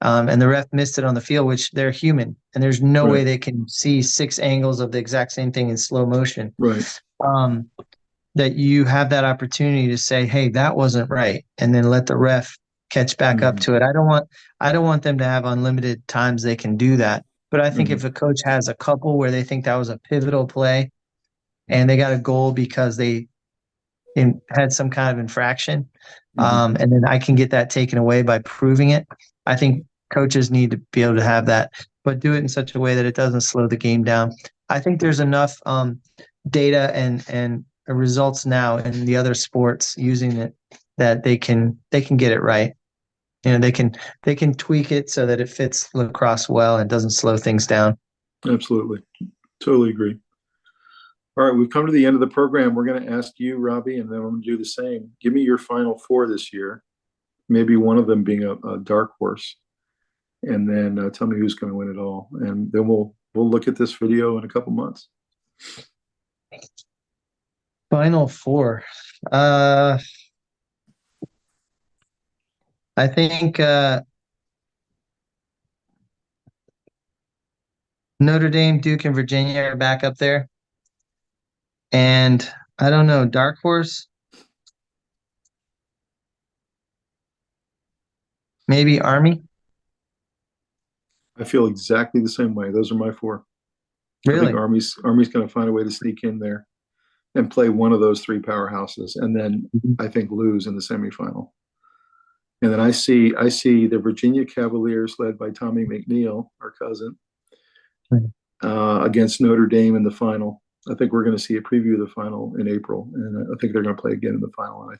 [SPEAKER 2] and the ref missed it on the field, which they're human, and there's no way
[SPEAKER 1] Right.
[SPEAKER 2] they can see 6 angles of the exact same thing in slow motion.
[SPEAKER 1] Right.
[SPEAKER 2] Um, that you have that opportunity to say, "Hey, that wasn't right," and then let the ref catch back up
[SPEAKER 1] Mhm.
[SPEAKER 2] to it. I don't want them to have unlimited times they can do that. But I think if
[SPEAKER 1] Mhm.
[SPEAKER 2] a coach has a couple where they think that was a pivotal play and they got a goal because they had some kind of infraction,
[SPEAKER 1] Mhm.
[SPEAKER 2] and then I can get that taken away by proving it. I think coaches need to be able to have that, but do it in such a way that it doesn't slow the game down. I think there's enough data and results now in the other sports using it that they can get it right. They can tweak it so that it fits lacrosse well and doesn't slow things down.
[SPEAKER 1] Absolutely. Totally agree. All right, we've come to the end of the program. We're going to ask you, Robbie, and then I'm going to do the same. Give me your final four this year, maybe one of them being a dark horse, and then tell me who's going to win it all. And then we'll look at this video in a couple months.
[SPEAKER 2] Final four. I think Notre Dame, Duke, and Virginia are back up there. And I don't know, dark horse, maybe Army.
[SPEAKER 1] I feel exactly the same way. Those are my four. I think
[SPEAKER 2] Really?
[SPEAKER 1] Army's going to find a way to sneak in there and play one of those three powerhouses, and then I think lose in the semifinal. And then I see the Virginia Cavaliers led by Tommy McNeil, our cousin, against Notre Dame in the final. I think we're going to see a preview of the final in April, and I think they're going to play again in the final. And I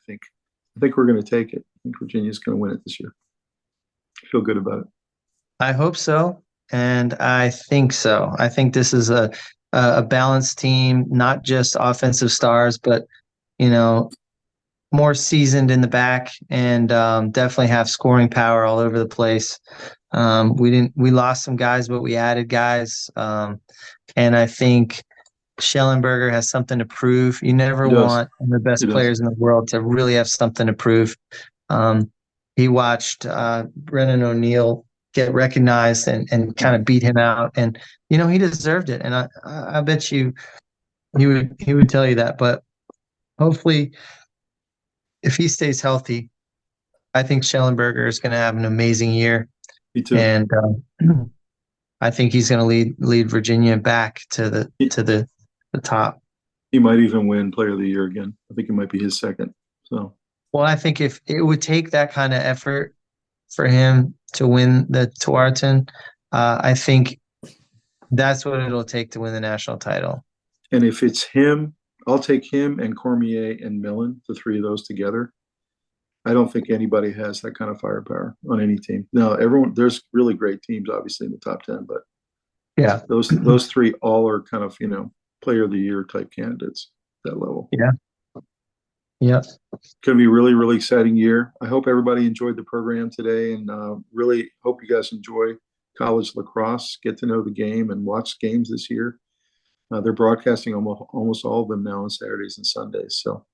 [SPEAKER 1] think we're going to take it. I think Virginia's going to win it this year. I feel good about it.
[SPEAKER 2] I hope so, and I think so. I think this is a balanced team, not just offensive stars, but you know, more seasoned in the back, and definitely have scoring power all over the place. We lost some guys, but we added guys, and I think Schellenberger has something to prove. You never
[SPEAKER 1] He does.
[SPEAKER 2] want the
[SPEAKER 1] He
[SPEAKER 2] best
[SPEAKER 1] does.
[SPEAKER 2] players in the world to really have something to prove. Um, he watched Brennan O'Neill get recognized and kind of beat him out, and he deserved it. And I bet you he would tell you that. But hopefully, if he stays healthy, I think Schellenberger is going to have an amazing year,
[SPEAKER 1] Me too.
[SPEAKER 2] and I think he's going to lead Virginia back to the
[SPEAKER 1] He,
[SPEAKER 2] to the the top.
[SPEAKER 1] he might even win Player of the Year again. I think it might be his second. So
[SPEAKER 2] Well, I think if it would take that kind of effort for him to win the Tewaaraton, I think that's what it'll take to win the national title.
[SPEAKER 1] and if it's him, I'll take him and Cormier and Millen, the three of those together. I don't think anybody has that kind of firepower on any team. Now, there's really great teams, obviously, in the top 10, but
[SPEAKER 2] Yeah.
[SPEAKER 1] those three all are kind of, player of the year type candidates, that level.
[SPEAKER 2] Yeah. Yeah.
[SPEAKER 1] Going to be a really, really exciting year. I hope everybody enjoyed the program today, and really hope you guys enjoy college lacrosse, get to know the game and watch games this year. They're broadcasting almost all of them now on Saturdays and Sundays. So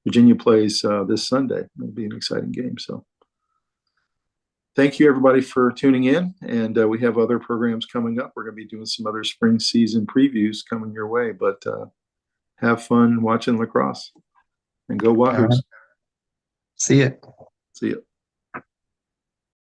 [SPEAKER 1] Virginia plays this Sunday. It'll be an exciting game. So thank you, everybody, for tuning in. And we have other programs coming up. We're going to be doing some other spring season previews coming your way. But have fun watching lacrosse and go
[SPEAKER 2] All right.
[SPEAKER 1] Wahoos.
[SPEAKER 2] See you.
[SPEAKER 1] See you.